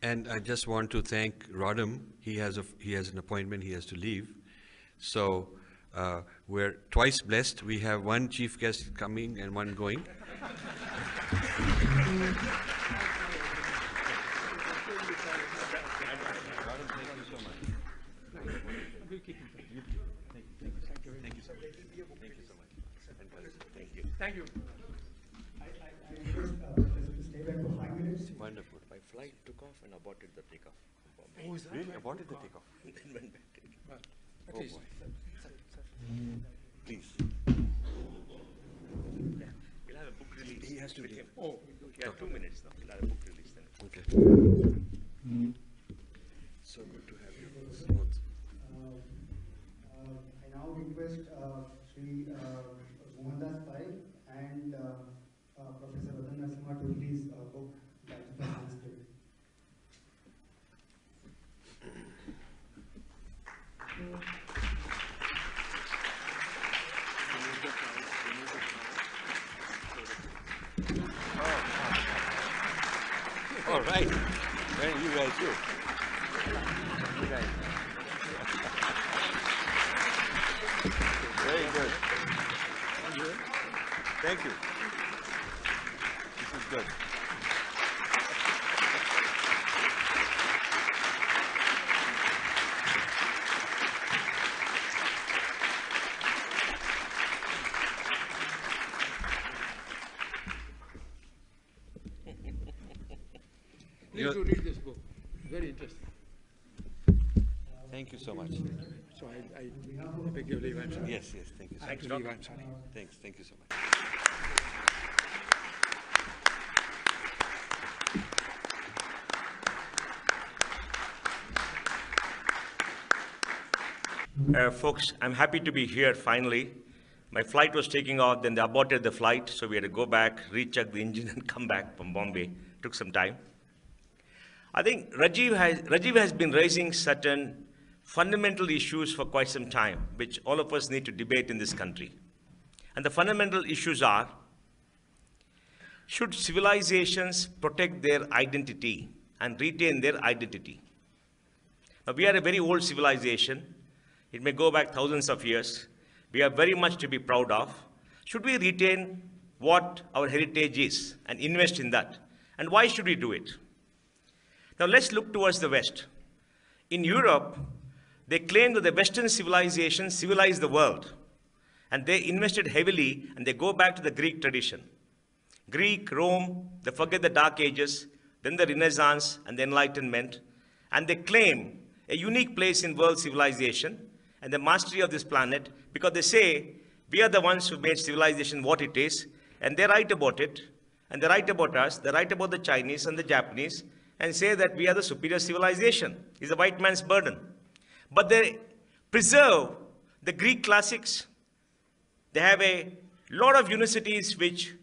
And I just want to thank Roddam. He has an appointment. He has to leave. So we're twice blessed. We have one chief guest coming and one going. Thank you. Wonderful. My flight took off and aborted the takeoff. Oh, is that Really? right? Aborted the takeoff. Then went back. Well, at Oh, least. boy. Please. We'll have a book release. He has to with leave. him. Oh, Yeah, 2 minutes now. We'll have a book release then. Okay. So good to have you both. I now request Sri Mohandas Pai and Professor Roddam Narasimha to release a book, Battle For Sanskrit. All right. Well, you guys too. You guys. Very good. Thank you. This is good. please do read this book. Very interesting. Thank you so much. So I beg your leave, I'm sorry. Yes, yes. Thank you so I have much. to leave, I'm sorry. Thanks. Thank you so much. Folks, I'm happy to be here finally. My flight was taking off, then they aborted the flight, so we had to go back, recheck the engine, and come back from Bombay. Took some time. I think Rajiv has been raising certain fundamental issues for quite some time, which all of us need to debate in this country. And the fundamental issues are, should civilizations protect their identity and retain their identity? Now, we are a very old civilization. It may go back thousands of years. We are very much to be proud of. Should we retain what our heritage is and invest in that? And why should we do it? Now let's look towards the West. In Europe, they claim that the Western civilization civilized the world. And they invested heavily, and they go back to the Greek tradition. Greek, Rome, they forget the Dark Ages, then the Renaissance and the Enlightenment, and they claim a unique place in world civilization and the mastery of this planet, because they say we are the ones who made civilization what it is, and they write about it, and they write about us, they write about the Chinese and the Japanese, and say that we are the superior civilization. It's a white man's burden. But they preserve the Greek classics. They have a lot of universities which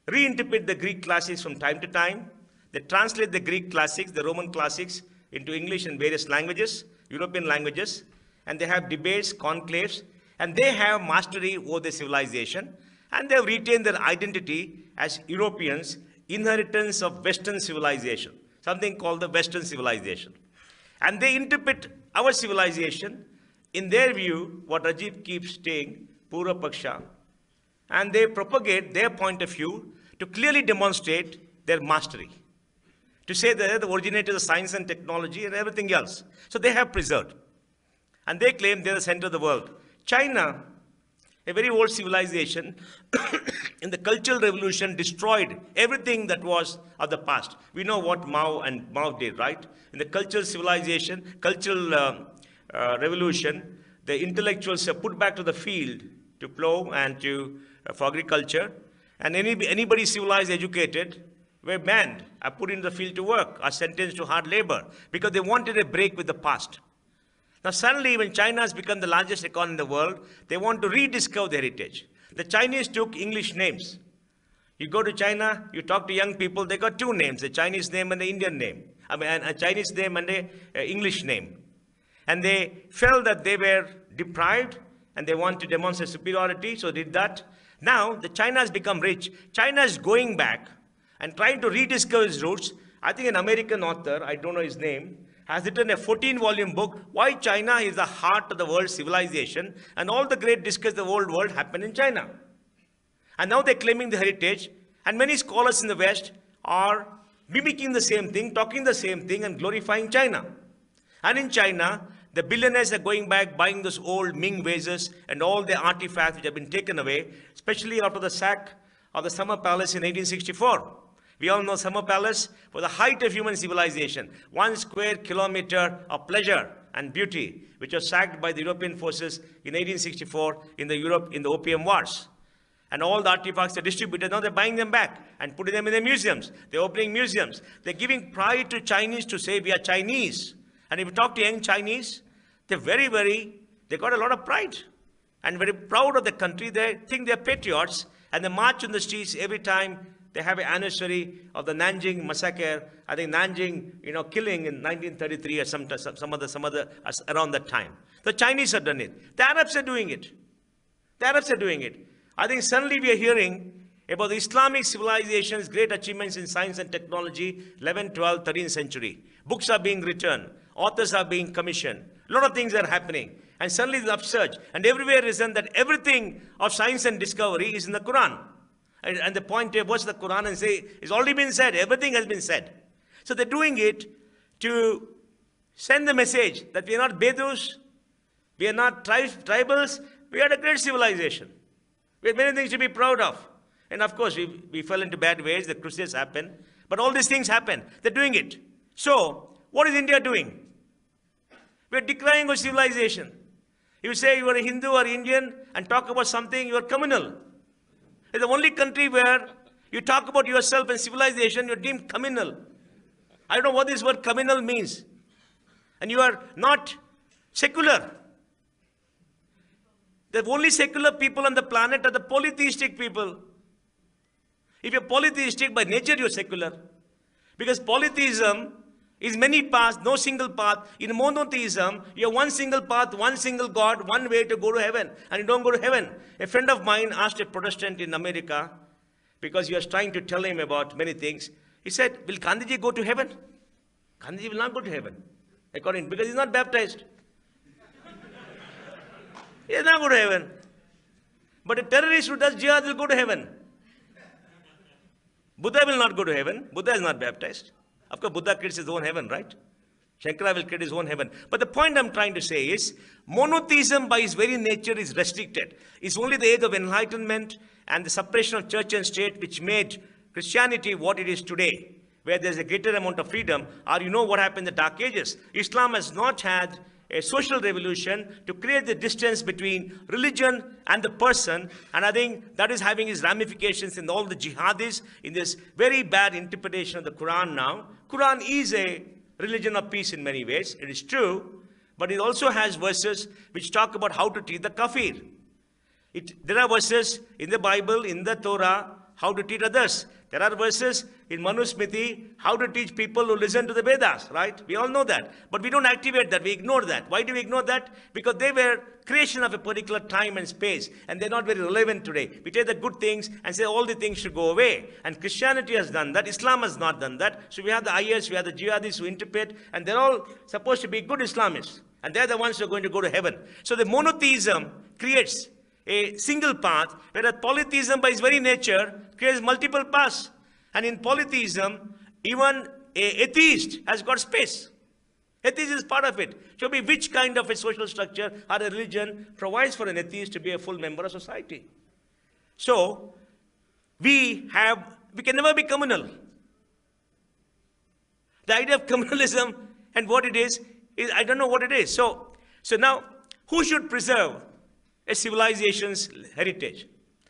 reinterpret the Greek classics from time to time. They translate the Greek classics, the Roman classics, into English and various languages, European languages, and they have debates, conclaves, and they have mastery over the civilization, and they have retained their identity as Europeans, inheritance of Western civilization, something called the Western civilization. And they interpret our civilization, in their view, what Rajiv keeps saying, Pura Paksha, and they propagate their point of view to clearly demonstrate their mastery, to say that they're the originators of science and technology and everything else. So they have preserved. And they claim they're the center of the world. China, a very old civilization, in the Cultural Revolution destroyed everything that was of the past. We know what Mao did, right? In the cultural civilization, cultural revolution, the intellectuals are put back to the field to plow and for agriculture. And anybody civilized, educated, were banned, are put in the field to work, are sentenced to hard labor, because they wanted a break with the past. Now suddenly, when China has become the largest economy in the world, they want to rediscover their heritage. The Chinese took English names. You go to China, you talk to young people, they got two names, a Chinese name and an Indian name. I mean, a Chinese name and an English name. And they felt that they were deprived, and they want to demonstrate superiority, so did that. Now, China has become rich. China is going back and trying to rediscover its roots, I think an American author, I don't know his name, has written a 14-volume book, Why China is the Heart of the World Civilization, and all the great discoveries of the old world happened in China. And now they're claiming the heritage, and many scholars in the West are mimicking the same thing, talking the same thing, and glorifying China. And in China, the billionaires are going back, buying those old Ming vases and all the artifacts which have been taken away, especially after the sack of the Summer Palace in 1864. We all know Summer Palace was the height of human civilization, 1 square kilometer of pleasure and beauty, which was sacked by the European forces in 1864 in the Opium Wars. And all the artifacts are distributed. Now they're buying them back and putting them in their museums. They're opening museums. They're giving pride to Chinese to say we are Chinese. And if you talk to young Chinese, they're they got a lot of pride and very proud of the country. They think they're patriots, and they march on the streets every time they have an anniversary of the Nanjing massacre. I think Nanjing, killing in 1933 or some other around that time. The Chinese have done it. The Arabs are doing it. I think suddenly we are hearing about the Islamic civilization's great achievements in science and technology, 11th, 12th, 13th century. Books are being written. Authors are being commissioned. A lot of things are happening. And suddenly the upsurge. And everywhere is that everything of science and discovery is in the Quran. And the point of watch the Quran and say, it's already been said. Everything has been said. So they're doing it to send the message that we are not Bedouins, we are not tribals, we are a great civilization. We have many things to be proud of. And of course, we fell into bad ways. The Crusades happened. But all these things happen. They're doing it. So, what is India doing? We're decrying our civilization. You say you are a Hindu or Indian and talk about something, you are communal. It's the only country where you talk about yourself and civilization, you're deemed communal. I don't know what this word communal means. And you are not secular. The only secular people on the planet are the polytheistic people. If you're polytheistic, by nature you're secular. Because polytheism is many paths, no single path. In monotheism, you have one single path, one single God, one way to go to heaven. And you don't go to heaven. A friend of mine asked a Protestant in America, because he was trying to tell him about many things. He said, will Gandhiji go to heaven? Gandhiji will not go to heaven. Because he's not baptized. He will not go to heaven. But a terrorist who does jihad will go to heaven. Buddha will not go to heaven. Buddha is not baptized. Of course, Buddha creates his own heaven, right? Shankara will create his own heaven. But the point I'm trying to say is, monotheism by its very nature is restricted. It's only the age of enlightenment and the separation of church and state which made Christianity what it is today, where there's a greater amount of freedom. Or you know what happened in the Dark Ages. Islam has not had a social revolution to create the distance between religion and the person. And I think that is having its ramifications in all the jihadis, in this very bad interpretation of the Quran now. Quran is a religion of peace in many ways. It is true. But it also has verses which talk about how to treat the kafir. There are verses in the Bible, in the Torah, how to treat others. There are verses in Manusmriti, how to teach people who listen to the Vedas, right? We all know that. But we don't activate that. We ignore that. Why do we ignore that? Because they were creation of a particular time and space, and they're not very relevant today. We take the good things and say all the things should go away. And Christianity has done that. Islam has not done that. So we have the ayahs, we have the jihadis who interpret, and they're all supposed to be good Islamists. And they're the ones who are going to go to heaven. So the monotheism creates a single path, whereas polytheism by its very nature creates multiple paths. And in polytheism, even an atheist has got space. Atheist is part of it. Show me which kind of a social structure or a religion provides for an atheist to be a full member of society. So, we can never be communal. The idea of communalism and what it is I don't know what it is. So now, who should preserve a civilization's heritage?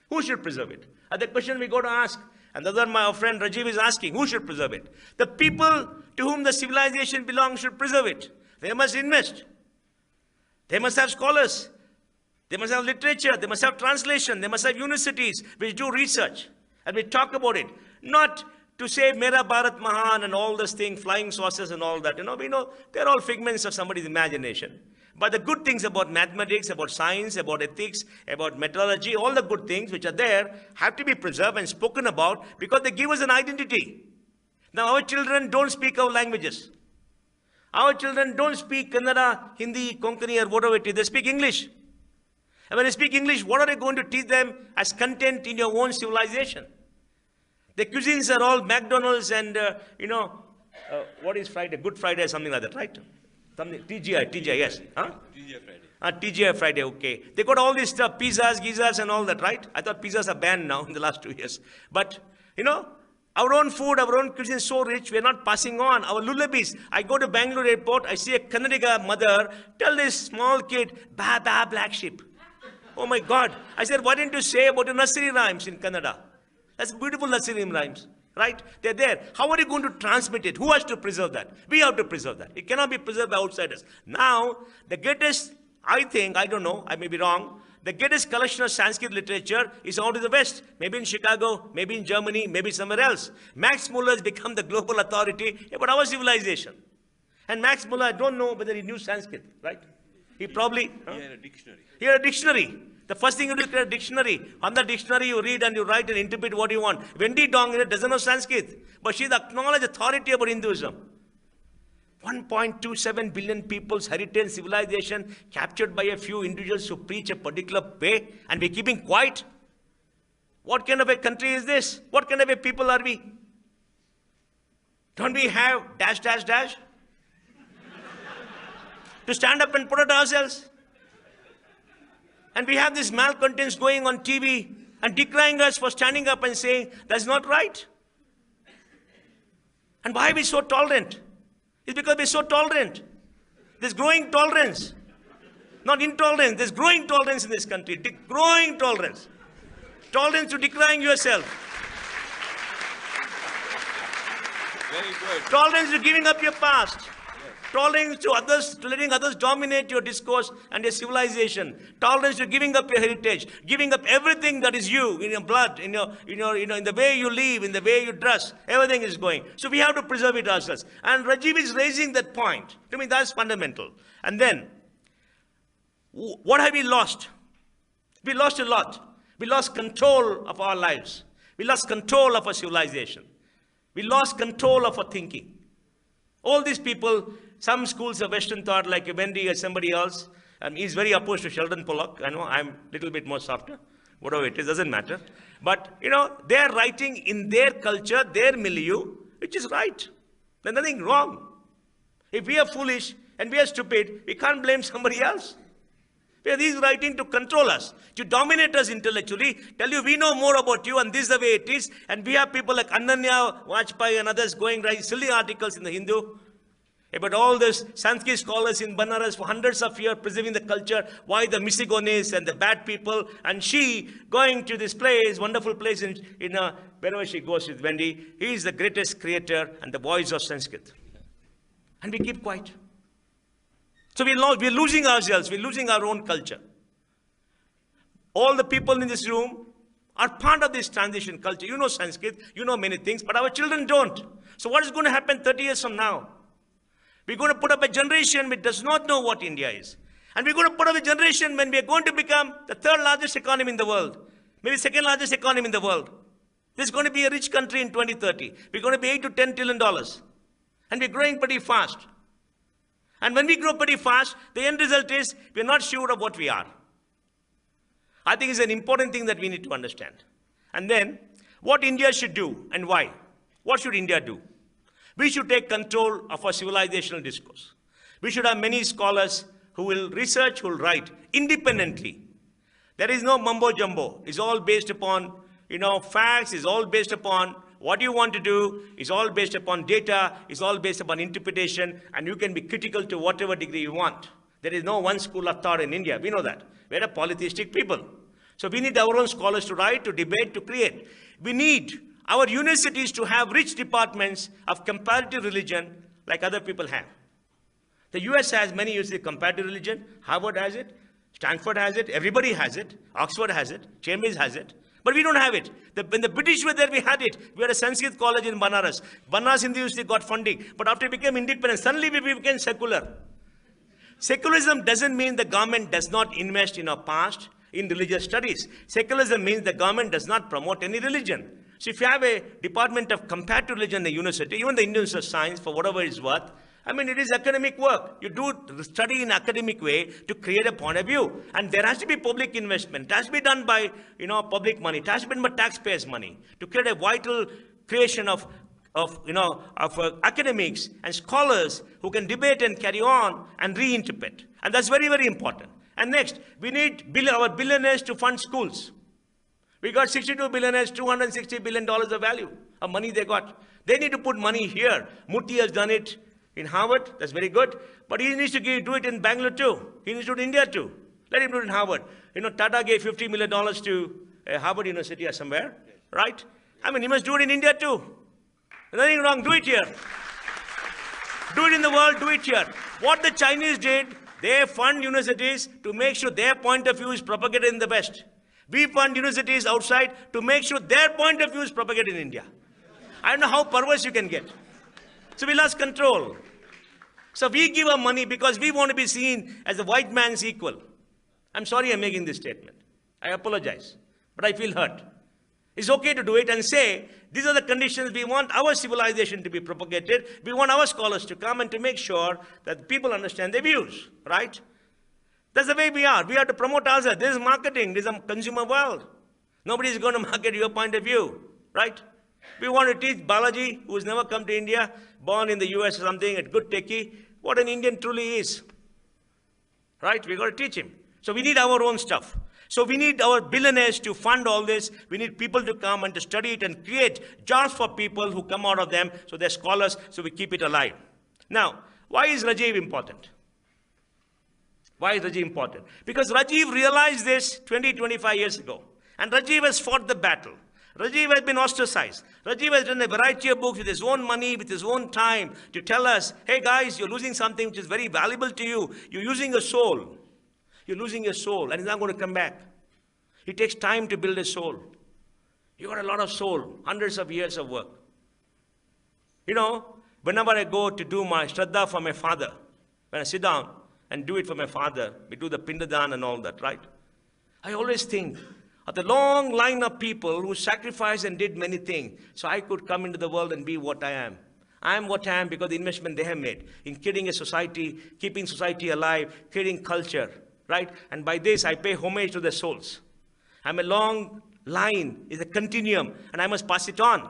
Who should preserve it? The question we got to ask. And the other, my friend Rajiv is asking, who should preserve it? The people to whom the civilization belongs should preserve it. They must invest. They must have scholars. They must have literature. They must have translation. They must have universities which do research. And we talk about it. Not to say Mera Bharat Mahan and all this thing, flying saucers and all that. We know they're all figments of somebody's imagination. But the good things about mathematics, about science, about ethics, about metallurgy, all the good things which are there have to be preserved and spoken about because they give us an identity. Now our children don't speak our languages. Our children don't speak Kannada, Hindi, Konkani, or whatever it is. They speak English. And when they speak English, what are they going to teach them as content in your own civilization? The cuisines are all McDonald's and, what is Friday? Good Friday or something like that, right? Something, TGI, yes. Huh? TGI Friday. TGI Friday, okay. They got all this stuff, pizzas, gizzas and all that, right? I thought pizzas are banned now in the last 2 years. But, our own food, our own cuisine is so rich, we're not passing on. Our lullabies. I go to Bangalore airport, I see a Kannadiga mother tell this small kid, ba ba black sheep. Oh my God. I said, why didn't you say about the nursery rhymes in Kannada? That's beautiful nursery rhymes, right? They're there. How are you going to transmit it? Who has to preserve that? We have to preserve that. It cannot be preserved by outsiders. Now, the greatest, I think, I don't know, I may be wrong, the greatest collection of Sanskrit literature is out of the West. Maybe in Chicago, maybe in Germany, maybe somewhere else. Max Muller has become the global authority about our civilization. And Max Muller, I don't know whether he knew Sanskrit, right? He probably... He had a dictionary. He had a dictionary. The first thing you do is create a dictionary. On the dictionary, you read and you write and interpret what you want. Wendy Dong doesn't know Sanskrit, but she's the acknowledged authority about Hinduism. 1.27 billion people's heritage and civilization captured by a few individuals who preach a particular way, and we're keeping quiet. What kind of a country is this? What kind of a people are we? Don't we have ... to stand up and protect ourselves? And we have these malcontents going on TV and decrying us for standing up and saying, that's not right. And why are we so tolerant? It's because we're so tolerant. There's growing tolerance. Not intolerance. There's growing tolerance in this country. Growing tolerance. Tolerance to decrying yourself. Very good. Tolerance to giving up your past. Tolerance to others, to letting others dominate your discourse and your civilization. Tolerance to giving up your heritage, giving up everything that is you, in your blood, in the way you live, in the way you dress. Everything is going. So we have to preserve it ourselves. And Rajiv is raising that point. To me, that's fundamental. And then, what have we lost? We lost a lot. We lost control of our lives. We lost control of our civilization. We lost control of our thinking. All these people, some schools of Western thought, like Wendy or somebody else, he's very opposed to Sheldon Pollock. I know, I'm a little bit more softer. Whatever it is, doesn't matter. But, they're writing in their culture, their milieu, which is right. There's nothing wrong. If we are foolish and we are stupid, we can't blame somebody else. He's writing to control us, to dominate us intellectually, tell you we know more about you and this is the way it is. And we have people like Ananya Vajpayee and others going writing silly articles in the Hindu about all these Sanskrit scholars in Banaras for hundreds of years preserving the culture, why the Misogynists and the bad people, and she going to this place, wonderful place in wherever she goes with Wendy. He is the greatest creator and the voice of Sanskrit. And we keep quiet. So we're losing ourselves, we're losing our own culture. All the people in this room are part of this transition culture. You know Sanskrit, you know many things, but our children don't. So what is going to happen 30 years from now? We're going to put up a generation which does not know what India is. And we're going to put up a generation when we're going to become the third largest economy in the world, maybe second largest economy in the world. This is going to be a rich country in 2030. We're going to be $8 to $10 trillion. And we're growing pretty fast. And when we grow pretty fast, the end result is we're not sure of what we are. I think it's an important thing that we need to understand. And then, what India should do and why? What should India do? We should take control of our civilizational discourse. We should have many scholars who will research, who will write independently. There is no mumbo jumbo. It's all based upon, facts. It's all based upon what you want to do. It's all based upon data. It's all based upon interpretation. And you can be critical to whatever degree you want. There is no one school of thought in India. We know that. We're a polytheistic people. So we need our own scholars to write, to debate, to create. We need our universities to have rich departments of comparative religion like other people have. The US has many universities of comparative religion. Harvard has it. Stanford has it. Everybody has it. Oxford has it. Cambridge has it. But we don't have it. When the British were there, we had it. We had a Sanskrit college in Banaras. Banaras Hindu University got funding. But after it became independent, suddenly we became secular. Secularism doesn't mean the government does not invest in our past in religious studies. Secularism means the government does not promote any religion. So if you have a department of comparative religion in a university, even the Indian Institute of Science, for whatever it's worth, I mean, it is academic work. You do study in academic way to create a point of view. And there has to be public investment. It has to be done by, public money. It has to be done by taxpayers' money to create a vital creation of academics and scholars who can debate and carry on and reinterpret. And that's very, very important. And next, we need our billionaires to fund schools. We got 62 billionaires, $260 billion of value of money they got. They need to put money here. Murthy has done it in Harvard. That's very good. But he needs to do it in Bangalore too. He needs to do it in India too. Let him do it in Harvard. Tata gave $50 million to Harvard University or somewhere, right? I mean, he must do it in India too. There's nothing wrong. Do it here. Do it in the world. Do it here. What the Chinese did, they fund universities to make sure their point of view is propagated in the West. We fund universities outside to make sure their point of view is propagated in India. I don't know how perverse you can get. So we lost control. So we give our money because we want to be seen as the white man's equal. I'm sorry I'm making this statement. I apologize. But I feel hurt. It's okay to do it and say, these are the conditions we want our civilization to be propagated. We want our scholars to come and to make sure that people understand their views, right? That's the way we are. We have to promote ourselves. This is marketing. This is a consumer world. Nobody is going to market your point of view, right? We want to teach Balaji, who has never come to India, born in the US or something, a good techie, what an Indian truly is, right? We've got to teach him. So we need our own stuff. So we need our billionaires to fund all this. We need people to come and to study it and create jobs for people who come out of them, so they're scholars, so we keep it alive. Now, why is Rajiv important? Why is Rajiv important? Because Rajiv realized this 20, 25 years ago. And Rajiv has fought the battle. Rajiv has been ostracized. Rajiv has done a variety of books with his own money, with his own time, to tell us, hey guys, you're losing something which is very valuable to you. You're using your soul. You're losing your soul, and it's not going to come back. It takes time to build a soul. You got a lot of soul, hundreds of years of work. Whenever I go to do my Shraddha for my father, when I sit down and do it for my father, we do the Pindadan and all that, right? I always think of the long line of people who sacrificed and did many things, so I could come into the world and be what I am. I am what I am because of the investment they have made in creating a society, keeping society alive, creating culture, right? And by this, I pay homage to their souls. I'm a long line, it's a continuum, and I must pass it on.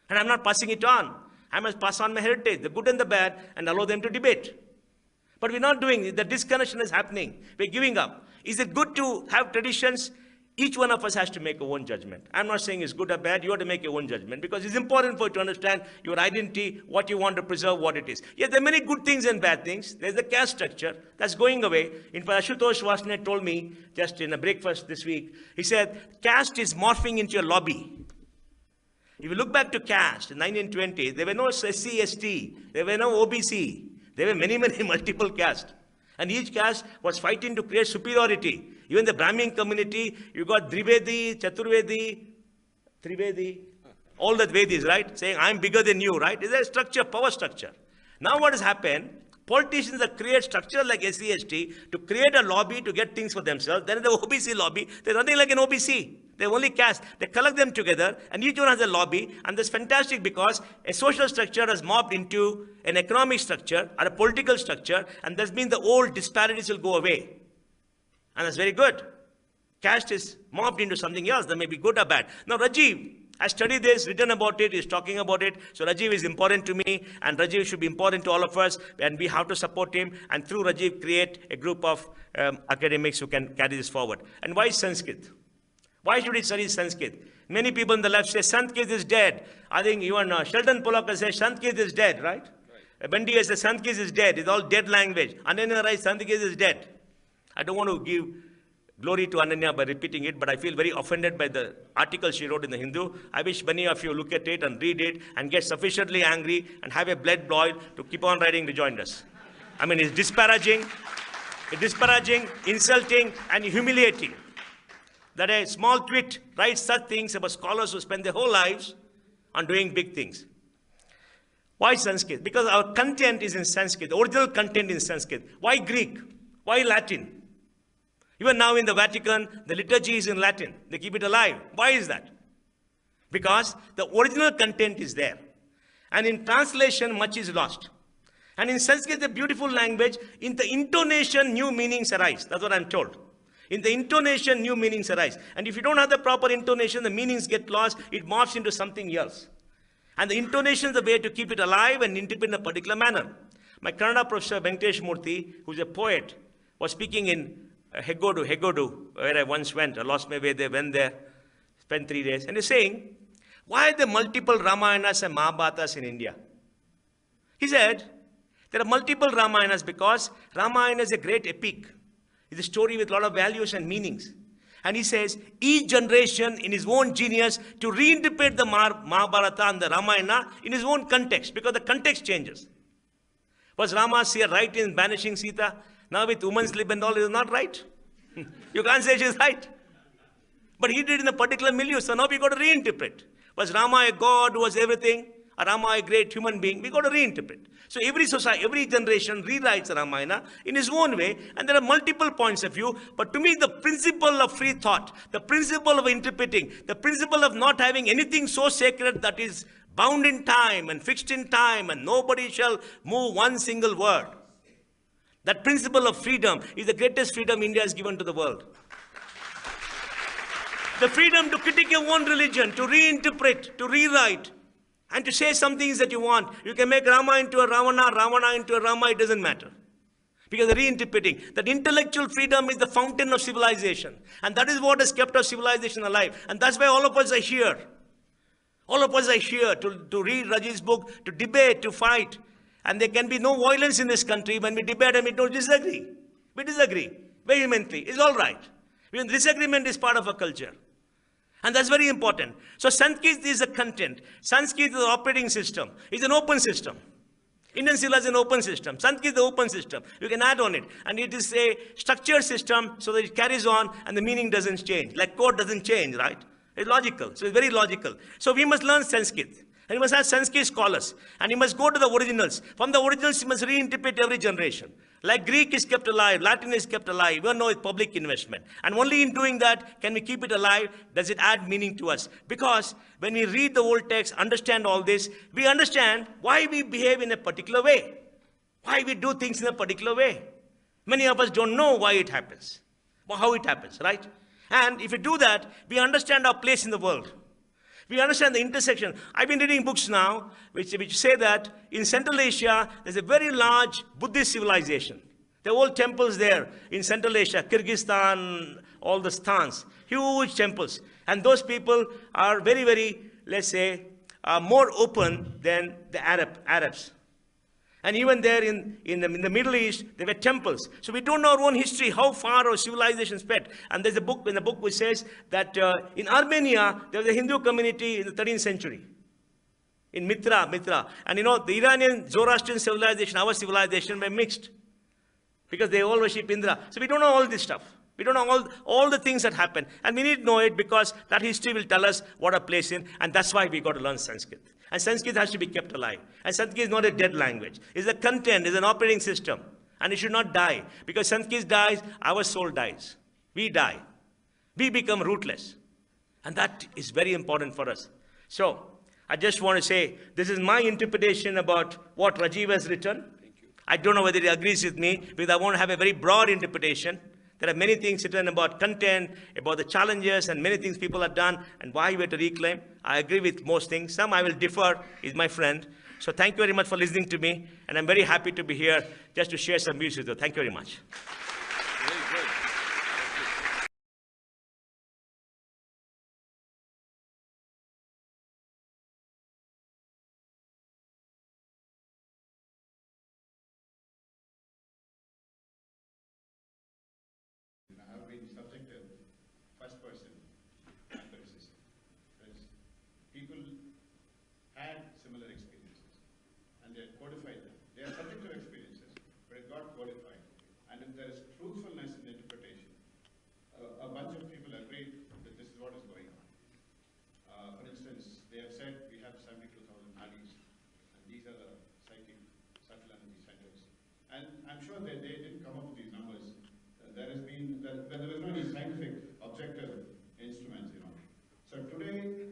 And I'm not passing it on. I must pass on my heritage, the good and the bad, and allow them to debate. But we're not doing it. The disconnection is happening. We're giving up. Is it good to have traditions? Each one of us has to make our own judgment. I'm not saying it's good or bad. You have to make your own judgment because it's important for you to understand your identity, what you want to preserve, what it is. Yes, there are many good things and bad things. There's the caste structure that's going away. In fact, Ashutosh Vasne told me just in a breakfast this week, he said, caste is morphing into a lobby. If you look back to caste in 1920s, there were no SC, ST, there were no OBC. There were many, many multiple castes. And each caste was fighting to create superiority. Even the Brahmin community, you got Drivedi, Chaturvedi, Trivedi, all the Vedis, right? Saying, I'm bigger than you, right? It's a structure, power structure. Now what has happened? Politicians that create structure like SC/ST to create a lobby to get things for themselves. Then in the OBC lobby, there's nothing like an OBC. They're only caste. They collect them together, and each one has a lobby. And that's fantastic because a social structure has morphed into an economic structure or a political structure, and that means the old disparities will go away. And that's very good. Caste is morphed into something else that may be good or bad. Now, Rajiv has studied this, written about it, is talking about it. So Rajiv is important to me, and Rajiv should be important to all of us, and we have to support him, and through Rajiv create a group of academics who can carry this forward. And why Sanskrit? Why should we study Sanskrit? Many people on the left say Sanskrit is dead. I think even Sheldon Pollock says Sanskrit is dead, right? Bendiya says Sanskrit is dead. It's all dead language. Ananya writes Sanskrit is dead. I don't want to give glory to Ananya by repeating it, but I feel very offended by the article she wrote in the Hindu. I wish many of you look at it and read it and get sufficiently angry and have a blood boil to keep on writing rejoinders. I mean, it's disparaging, insulting, and humiliating that a small twit writes such things about scholars who spend their whole lives on doing big things. Why Sanskrit? Because our content is in Sanskrit, the original content in Sanskrit. Why Greek? Why Latin? Even now in the Vatican, the liturgy is in Latin. They keep it alive. Why is that? because the original content is there. And in translation, much is lost. And in Sanskrit, the beautiful language, in the intonation, new meanings arise. That's what I'm told. In the intonation, new meanings arise. And if you don't have the proper intonation, the meanings get lost, it morphs into something else. And the intonation is the way to keep it alive and interpret in a particular manner. My Kannada professor, Venkatesh Murthy, who's a poet, was speaking in Hegodu, where I once went. I lost my way there, went there, spent 3 days. And he's saying, why are there multiple Ramayanas and Mahabharatas in India? He said, there are multiple Ramayanas because Ramayana is a great epic. It's a story with a lot of values and meanings. And he says, each generation in his own genius to reinterpret the Mahabharata and the Ramayana in his own context, because the context changes. Was Rama right in banishing Sita? Now with women's lib and all, it is not right. You can't say she's right. But he did in a particular milieu, so now we got to reinterpret. Was Rama a god who was everything? Or Rama a great human being? We got to reinterpret. So every society, every generation rewrites Ramayana in his own way, and there are multiple points of view. But to me, the principle of free thought, the principle of interpreting, the principle of not having anything so sacred that is bound in time and fixed in time, and nobody shall move one single word. That principle of freedom is the greatest freedom India has given to the world. The freedom to critique your own religion, to reinterpret, to rewrite, and to say some things that you want. You can make Rama into a Ravana, Ravana into a Rama, it doesn't matter. Because the reinterpreting, that intellectual freedom is the fountain of civilization. And that is what has kept our civilization alive. And that's why all of us are here. All of us are here to read Rajiv's book, to debate, to fight. And there can be no violence in this country when we debate and we don't disagree. We disagree vehemently. It's all right. Because disagreement is part of our culture. And that's very important. So Sanskrit is the content. Sanskrit is the operating system. It's an open system. Indian Sila is an open system. Sanskrit is the open system. You can add on it. And it is a structured system so that it carries on and the meaning doesn't change. Like code doesn't change, right? It's logical. So it's very logical. So we must learn Sanskrit. And you must have Sanskrit scholars. And you must go to the originals. From the originals, you must reinterpret every generation. Like Greek is kept alive, Latin is kept alive, even though it's public investment. And only in doing that can we keep it alive, does it add meaning to us. Because when we read the old text, understand all this, we understand why we behave in a particular way. Why we do things in a particular way. Many of us don't know why it happens, or how it happens, right? And if we do that, we understand our place in the world. We understand the intersection. I've been reading books now which say that in Central Asia, there's a very large Buddhist civilization. There are old temples there in Central Asia, Kyrgyzstan, all the stans, huge temples. And those people are very, very, let's say, more open than the Arabs. And even there in the Middle East, there were temples. So we don't know our own history, how far our civilization spread. And there's a book in the book which says that in Armenia, there was a Hindu community in the 13th century. In Mitra. And you know, the Iranian Zoroastrian civilization, our civilization were mixed. Because they all worship Indra. So we don't know all this stuff. We don't know all the things that happen. And we need to know it because that history will tell us what our place in. And that's why we got to learn Sanskrit. And Sanskrit has to be kept alive. And Sanskrit is not a dead language. It's a content, it's an operating system. And it should not die. Because Sanskrit dies, our soul dies. We die. We become rootless. And that is very important for us. So, I just want to say, this is my interpretation about what Rajiv has written. I don't know whether he agrees with me, because I want to have a very broad interpretation. There are many things written about content, about the challenges, and many things people have done, and why we have to reclaim. I agree with most things. Some I will differ, is my friend. So thank you very much for listening to me, and I'm very happy to be here just to share some views with you. Thank you very much. Have been subject to first person criticism because people had similar experiences and they codified them. They are subjective experiences, but it got codified. And if there is truthfulness in the interpretation, a bunch of people agreed that this is what is going on. For instance, they have said we have 72,000 nadis, and these are the psychic subtle energy centers. And I'm sure that they didn't come up with these numbers. There has been, there is no any scientific objective instruments, you know. So today,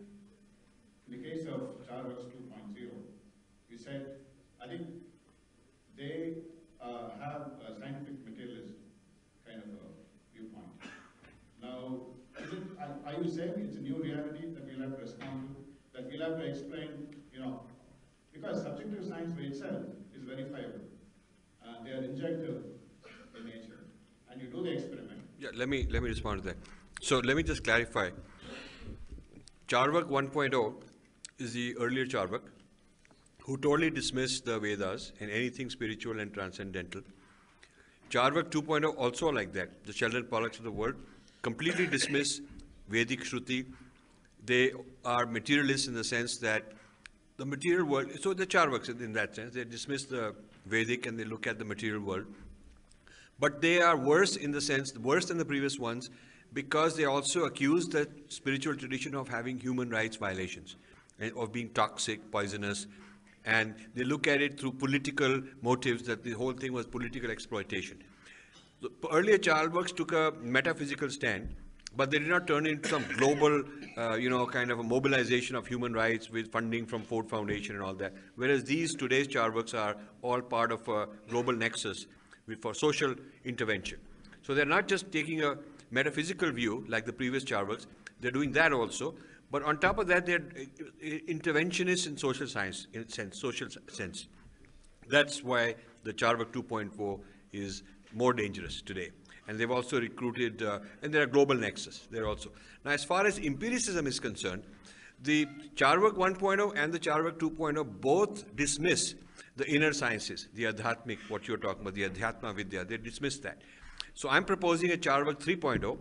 are you saying it's a new reality that we'll have to respond to, that we'll have to explain, because subjective science by itself is verifiable. They are injective in nature, and you do the experiment. Yeah, let me respond to that. So let me just clarify. Charvak 1.0 is the earlier Charvak, who totally dismissed the Vedas and anything spiritual and transcendental. Charvak 2.0 also like that. The Sheldon Pollocks of the world completely dismiss Vedic Shruti. They are materialists in the sense that the material world, so the Charvaks in that sense, they dismiss the Vedic and they look at the material world. But they are worse in the sense, worse than the previous ones, because they also accuse the spiritual tradition of having human rights violations, and of being toxic, poisonous, and they look at it through political motives, that the whole thing was political exploitation. The earlier Charvaks took a metaphysical stand, but they did not turn into some global, kind of a mobilization of human rights with funding from Ford Foundation and all that. Whereas today's Charvaks are all part of a global nexus for social intervention. So they're not just taking a metaphysical view like the previous Charvaks, they're doing that also. But on top of that, they're interventionists in social science, in social sense. That's why the Charvak 2.4 is more dangerous today. And they've also recruited, and they're a global nexus there also. Now, as far as empiricism is concerned, the Charvak 1.0 and the Charvak 2.0 both dismiss the inner sciences, the Adhyatmic, what you're talking about, the Adhyatma Vidya, they dismiss that. So I'm proposing a Charvak 3.0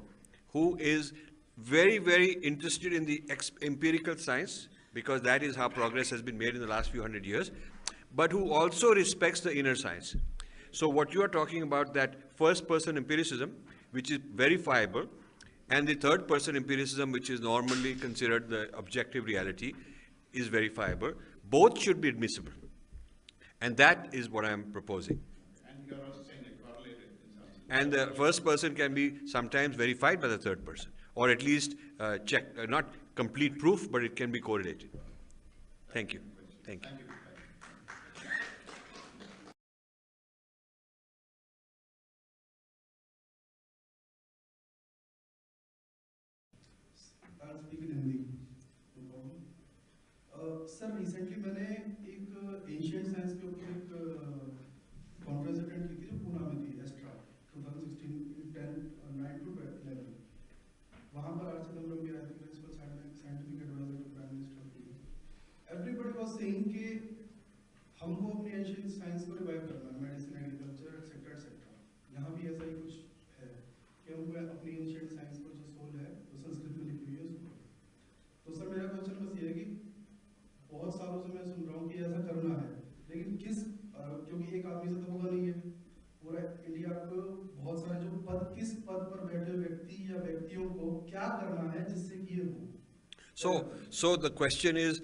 who is very, very interested in the empirical science, because that is how progress has been made in the last few hundred years, but who also respects the inner science. So what you are talking about, that first-person empiricism, which is verifiable, and the third-person empiricism, which is normally considered the objective reality, is verifiable. Both should be admissible. And that is what I am proposing. And you're also saying they're correlated in some sense. And the first person can be sometimes verified by the third person, or at least checked, not complete proof, but it can be correlated. Thank you. Thank you. Thank you. I'll speak in Hindi. No problem. Sir, recently मैंने एक Asian science के ऊपर एक conference attend की थी जो पूना में थी, एस्ट्रा 2016 9 to 11. वहाँ पर आर चिदम्बरम भी आए थे, principal scientific adviser to prime minister. Everybody was saying कि हमको अपनी एशियन साइंस को रिवाइव करना है, मेडिसिन, एग्रीकल्चर, एक्सेट्रा एक्सेट्रा. यहाँ भी ऐसा ही कुछ है कि हमको अपनी एशियन साइंस को जो सोल है वो संस्कृत में लिखी हुई है उसको. तो सर मेरा क्वेश्चन बस ये है कि बहुत सालों से मैं सुन रहा हूँ कि ऐसा करना है, लेकिन क्योंकि एक आदमी से तो होगा नहीं है, पूरा इंडिया को बहुत सारे जो किस पद पर बैठे व्यक्ति या व्यक्तियों को क्या करना है जिससे कि ये हो. So the question is,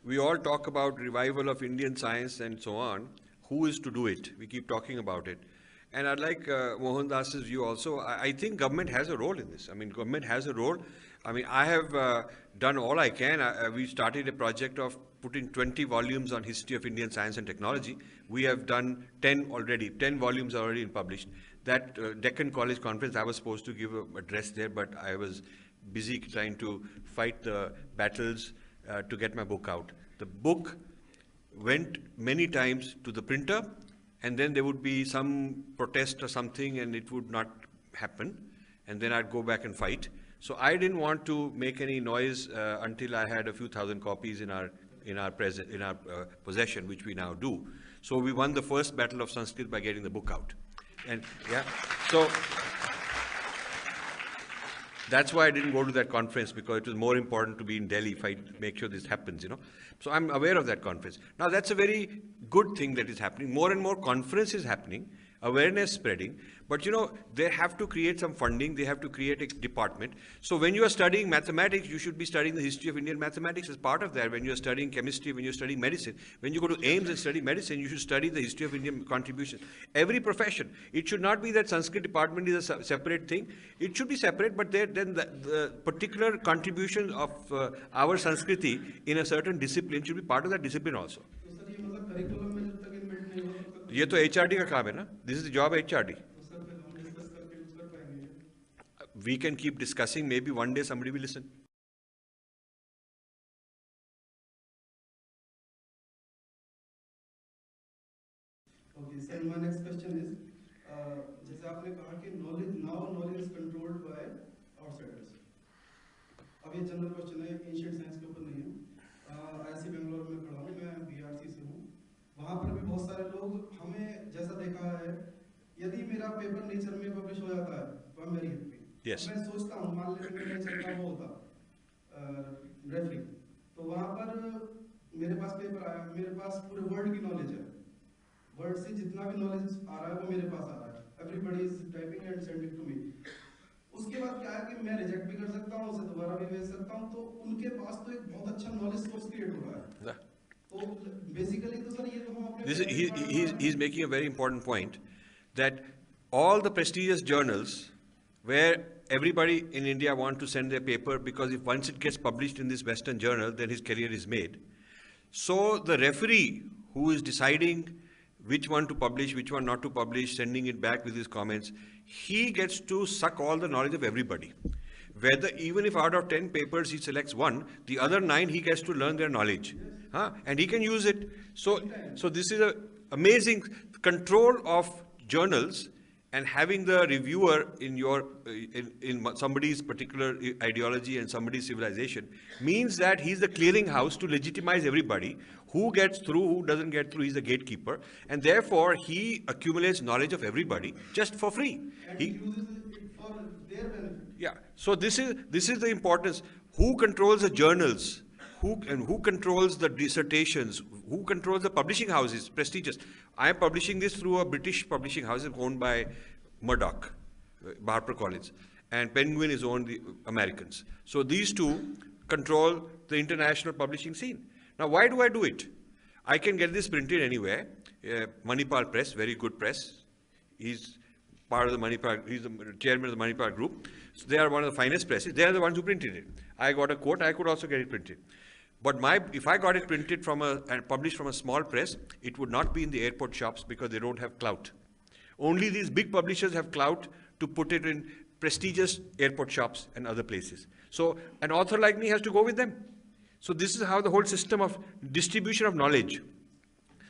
we all talk about revival of Indian science and so on. Who is to do it? We keep talking about it. And I'd like Mohandas's view also. I think government has a role in this. I mean, government has a role. I mean, I have done all I can. We started a project of putting 20 volumes on history of Indian science and technology. We have done 10 already. 10 volumes are already published. That Deccan College Conference, I was supposed to give an address there, but I was busy trying to fight the battles to get my book out. The book went many times to the printer, and then there would be some protest or something, and it would not happen, and then I'd go back and fight. So I didn't want to make any noise until I had a few thousand copies in our possession, which we now do. So we won the first Battle of Sanskrit by getting the book out, and yeah, so that's why I didn't go to that conference, because it was more important to be in Delhi, make sure this happens, So I'm aware of that conference. Now that's a very good thing that is happening. More and more conferences happening, awareness spreading, but they have to create some funding, they have to create a department. So when you are studying mathematics, you should be studying the history of Indian mathematics as part of that. When you are studying chemistry, when you are studying medicine, when you go to AIIMS and study medicine, you should study the history of Indian contribution. Every profession. It should not be that Sanskrit department is a separate thing. It should be separate, but then the particular contribution of our Sanskriti in a certain discipline should be part of that discipline also. ये तो HRD का काम है ना. This is the job of HRD. we can keep discussing. Maybe one day somebody will listen. Okay, sir, my next question is, जैसे आपने कहा कि knowledge is controlled by outsiders. अब ये जनरल क्वेश्चन है, एंशिएंट साइंस के ऊपर नहीं है। आईआईसी बेंगलोर में खड़ा हूँ, मैं बीआरसी से हूँ। वहाँ पर भी बहुत सारे लोग, हमें जैसा देखा है, यदि मेरा पेपर नेचर में पब्लिश हो जाता है तो I'm very happy. Yes. मैं सोचता हूँ, मान लेते हैं नेचर का वो होता रेफरिंग, तो वहाँ पर मेरे पास पेपर आया, मेरे पास पूरे वर्ल्ड की नॉलेज है, वर्ल्ड से जितना भी नॉलेज आ रहा है वो मेरे पास आ रहा है, everybody is typing and sending to me. उसके बाद क्या है कि मैं रिजेक्ट भी कर सकता हूँ, उसे दोबारा भी भेज सकता हूँ, तो उनके पास तो एक बहुत अच्छा नॉलेज सोर्स क्रिएट हो रहा है। तो बेसिकली तो सर ये तो हम अपने he's making a very important point, that all the prestigious journals where everybody in India want to send their paper, because if once it gets published in this Western journal, then his career is made. So the referee who is deciding which one to publish, which one not to publish, sending it back with his comments, he gets to suck all the knowledge of everybody. Whether, even if out of 10 papers he selects one, the other 9 he gets to learn their knowledge. And he can use it. So this is an amazing control of journals, and having the reviewer in your in somebody's particular ideology and somebody's civilization means that he's the clearinghouse to legitimize everybody. Who gets through, who doesn't get through, he's the gatekeeper, and therefore he accumulates knowledge of everybody just for free. and he uses it for their benefit. Yeah. So this is the importance. Who controls the journals? Who controls the dissertations? Who controls the publishing houses? Prestigious. I am publishing this through a British publishing house owned by Murdoch, HarperCollins, and Penguin is owned by the Americans. So these two control the international publishing scene. Now, why do I do it? I can get this printed anywhere. Manipal Press, very good press. He's part of the Manipal. He's the chairman of the Manipal group. So they are one of the finest presses. They are the ones who printed it. I got a quote. I could also get it printed. But if I got it printed and published from a small press, it would not be in the airport shops because they don't have clout. Only these big publishers have clout to put it in prestigious airport shops and other places. So an author like me has to go with them. So this is how the whole system of distribution of knowledge,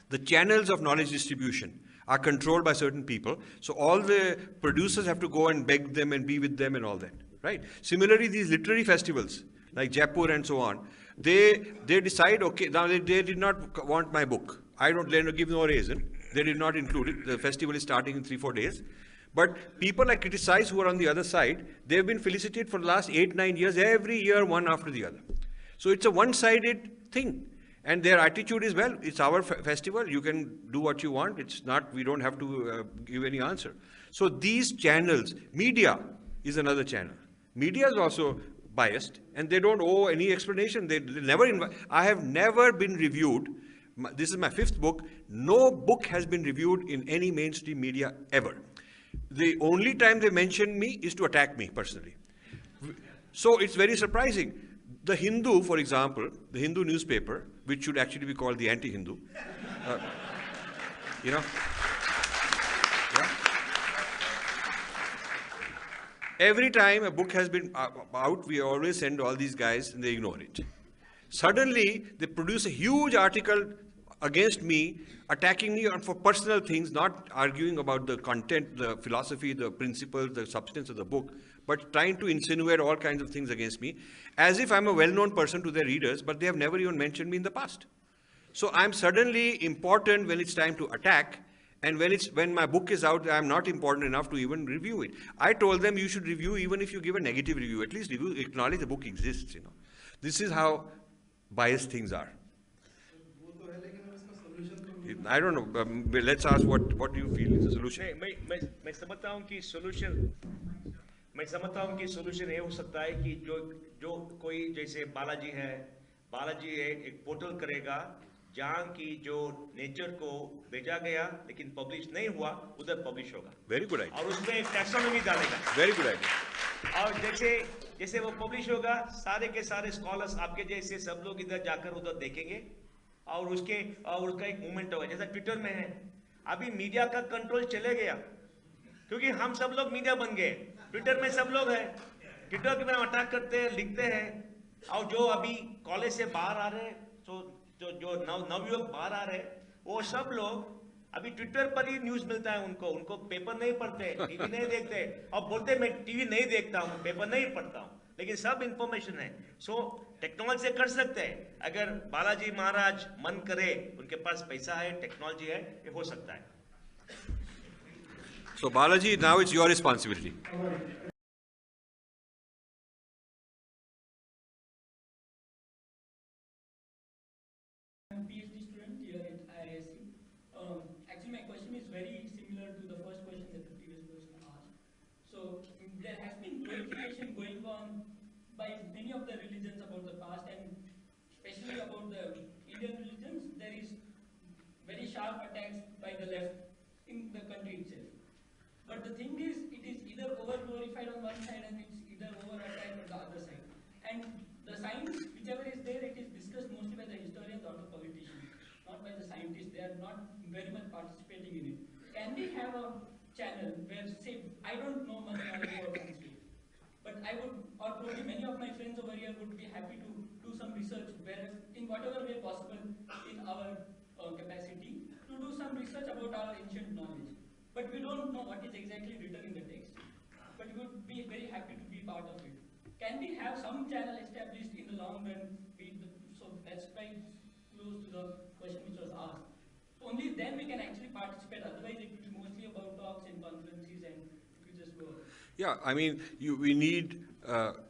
the channels of knowledge distribution are controlled by certain people. So all the producers have to go and beg them and be with them and all that, right? Similarly, these literary festivals like Jaipur and so on, they decide, okay, now they did not want my book. I don't give no reason. They did not include it. The festival is starting in 3-4 days. But people I criticize who are on the other side, they've been felicitated for the last 8-9 years, every year one after the other. So it's a one-sided thing. And their attitude is, well, it's our festival, you can do what you want, it's not, we don't have to give any answer. So these channels, media is another channel. Media is also biased, and they don't owe any explanation. They never I have never been reviewed. This is my 5th book. No book has been reviewed in any mainstream media ever. The only time they mention me is to attack me personally. So it's very surprising. The Hindu, for example, the Hindu newspaper, which should actually be called the anti-Hindu, you know, yeah. Every time a book has been out, we always send all these guys and they ignore it. Suddenly, they produce a huge article against me, attacking me for personal things, not arguing about the content, the philosophy, the principles, the substance of the book, but trying to insinuate all kinds of things against me, as if I'm a well-known person to their readers, but they have never even mentioned me in the past. So I'm suddenly important when it's time to attack, and when my book is out, I'm not important enough to even review it. I told them you should review even if you give a negative review. At least review, acknowledge the book exists, you know. This is how biased things are. I don't know. Let's ask what do you feel is the solution? मैं समझता हूँ कि solution ये हो सकता है कि जो कोई जैसे बालाजी एक पोर्टल करेगा जहाँ की जो नेचर को भेजा गया लेकिन पब्लिश नहीं हुआ उधर पब्लिश होगा. Very good idea. और उसमें एक टैक्सोनॉमी डालेगा. Very good idea. और जैसे वो पब्लिश होगा, सारे के सारे स्कॉलर्स आपके जैसे सब लोग इधर जाकर उधर देखेंगे और उसका एक मूवमेंट होगा जैसा ट्विटर में है. अभी मीडिया का कंट्रोल चले गया क्योंकि हम सब लोग मीडिया बन गए. ट्विटर में सब लोग हैं, ट्विटर के बारे में अटैक करते हैं, लिखते हैं। और जो अभी कॉलेज से बाहर आ रहे हैं, जो नवयुवक बाहर आ रहे हैं, वो सब लोग अभी ट्विटर पर ही न्यूज मिलता है उनको पेपर नहीं पढ़ते, टीवी नहीं देखते, और बोलते मैं टीवी नहीं देखता हूँ, पेपर नहीं पढ़ता हूँ, लेकिन सब इंफॉर्मेशन है। सो टेक्नोलॉजी से कर सकते हैं, अगर बालाजी महाराज मन करे, उनके पास पैसा है, टेक्नोलॉजी है, ये हो सकता है। So Balaji, now it's your responsibility. I'm a PhD student here at IISc. Actually, my question is very similar to the first question that the previous person asked. So there has been glorification going on by many of the religions about the past, and especially about the Indian religions. There is very sharp attacks by the left in the country itself. But the thing is, it is either over-glorified on one side and it's either over-attacked on the other side. And the science, whichever is there, it is discussed mostly by the historians or the politicians, not by the scientists. They are not very much participating in it. Can we have a channel where, say, I don't know much knowledge about Sanskrit, but I would, or probably many of my friends over here would be happy to do some research where, in whatever way possible in our capacity, to do some research about our ancient knowledge. But we don't know what is exactly written in the text. But we would be very happy to be part of it. Can we have some channel established in the long run? So that's quite close to the question which was asked. Only then we can actually participate. Otherwise, it will be mostly about talks and conferences, and it will just go. Yeah, I mean, we need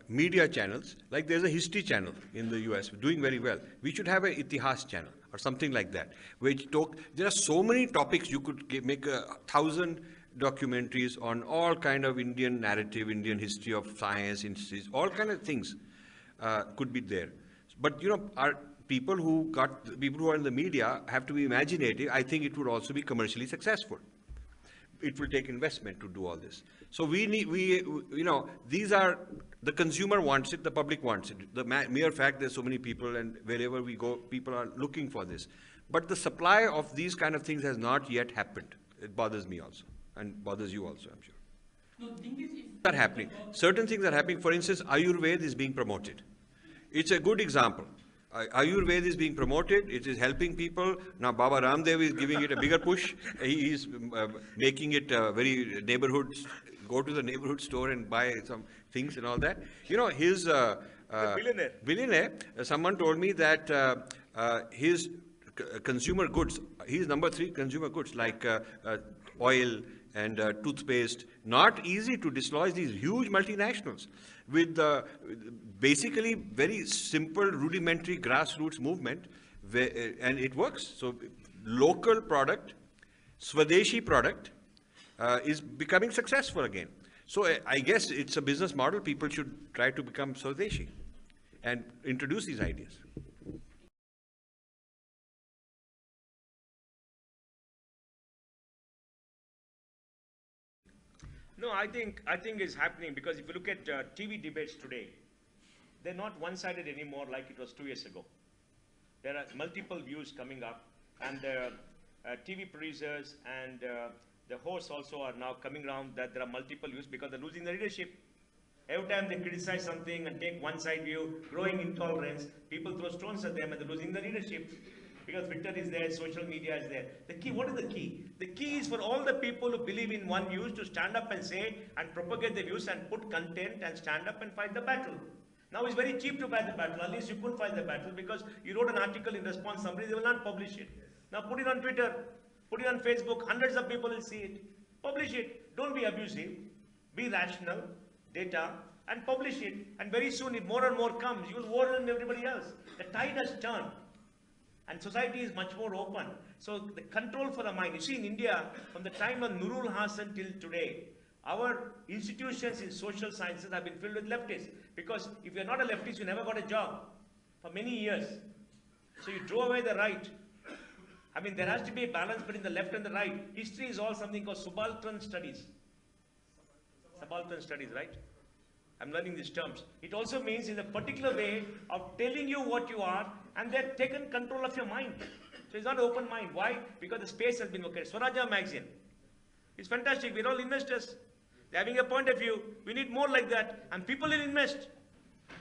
media channels. Like there's a history channel in the US doing very well. We should have an Itihas channel or something like that, which there are so many topics. You could make 1,000 documentaries on all kind of Indian narrative, Indian history of science, all kind of things could be there. But our people who are in the media have to be imaginative. I think it would also be commercially successful. It will take investment to do all this. So these are, the consumer wants it, the public wants it. The mere fact there's so many people, and wherever we go, people are looking for this. But the supply of these kind of things has not yet happened. It bothers me also, and bothers you also, I'm sure. No, the thing is, Are happening. Certain things are happening. For instance, Ayurveda is being promoted. It's a good example. Ayurveda is being promoted. It is helping people. Now Baba Ramdev is giving it a bigger push. He is making it very neighborhood. Go to the neighborhood store and buy some things and all that. His billionaire. Someone told me that his consumer goods. He's number 3 consumer goods like oil and toothpaste. Not easy to dislodge these huge multinationals with basically very simple rudimentary grassroots movement, and it works. So local product, Swadeshi product is becoming successful again. So I guess it's a business model. People should try to become Swadeshi and introduce these ideas. No, I think it's happening because if you look at TV debates today, they're not one-sided anymore like it was 2 years ago. There are multiple views coming up, and TV producers and the hosts also are now coming around that there are multiple views because they're losing the leadership. Every time they criticize something and take one-side view, growing intolerance, people throw stones at them and they're losing the leadership. Because Twitter is there, social media is there. The key, what is the key? The key is for all the people who believe in one views to stand up and say and propagate the views and put content and stand up and fight the battle. Now it's very cheap to fight the battle. At least you couldn't fight the battle because you wrote an article in response, somebody, they will not publish it. Now put it on Twitter, put it on Facebook, hundreds of people will see it. Publish it. Don't be abusive. Be rational, data, and publish it. And very soon, if more and more comes, you will warn everybody else. The tide has turned. And society is much more open. So the control for the mind. You see, in India, from the time of Nurul Hasan till today, our institutions in social sciences have been filled with leftists. Because if you're not a leftist, you never got a job for many years. So you drove away the right. I mean, there has to be a balance between the left and the right. History is all something called subaltern studies. Subaltern studies, right? I'm learning these terms. It also means in a particular way of telling you what you are, and they've taken control of your mind. So it's not an open mind. Why? Because the space has been located. Swaraja magazine. It's fantastic. We're all investors. They're having a point of view. We need more like that, and people will invest.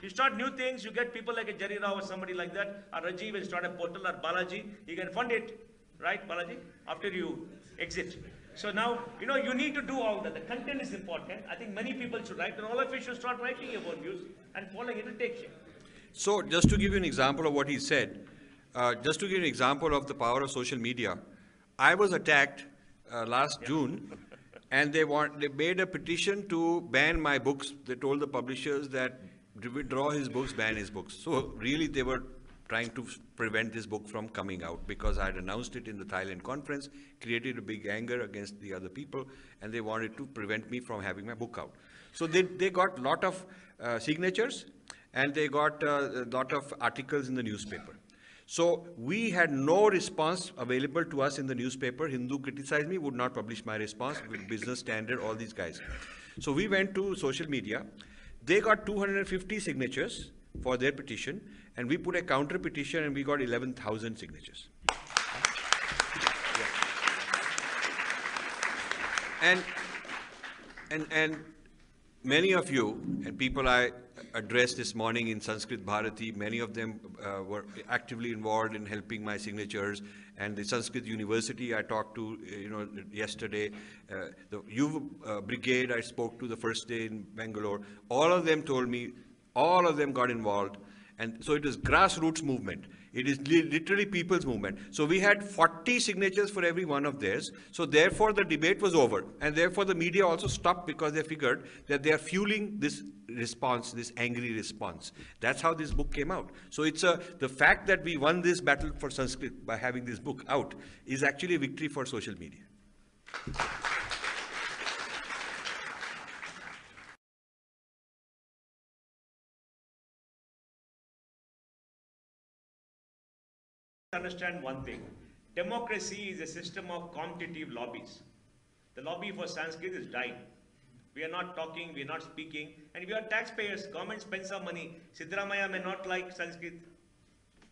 You start new things, you get people like a Jerry Rao or somebody like that, or Rajiv will start a portal, or Balaji, he can fund it, right, Balaji, after you exit. So now, you need to do all that. The content is important. I think many people should write, and all of you should start writing about views and following it will take shape. So just to give you an example of what he said, just to give you an example of the power of social media, I was attacked last June, and they made a petition to ban my books. They told the publishers that to withdraw his books, ban his books. So really they were trying to prevent this book from coming out, because I had announced it in the Thailand conference, created a big anger against the other people, and they wanted to prevent me from having my book out. So they got a lot of signatures, and they got a lot of articles in the newspaper. So we had no response available to us in the newspaper. Hindu criticized me, would not publish my response with Business Standard, all these guys. So we went to social media. They got 250 signatures for their petition, and we put a counter petition, and we got 11,000 signatures. Yeah. And many of you, and people I addressed this morning in Sanskrit Bharati, many of them were actively involved in helping my signatures. And the Sanskrit University I talked to, yesterday, the Yuva Brigade I spoke to the first day in Bangalore, all of them told me, all of them got involved. And so it is grassroots movement. It is literally people's movement. So we had 40 signatures for every one of theirs. So therefore the debate was over. And therefore the media also stopped, because they figured that they are fueling this response, this angry response. That's how this book came out. So it's the fact that we won this battle for Sanskrit by having this book out is actually a victory for social media. Understand one thing. Democracy is a system of competitive lobbies. The lobby for Sanskrit is dying. We are not talking, we are not speaking, and we are taxpayers. Government spends our money. Siddaramaiah may not like Sanskrit.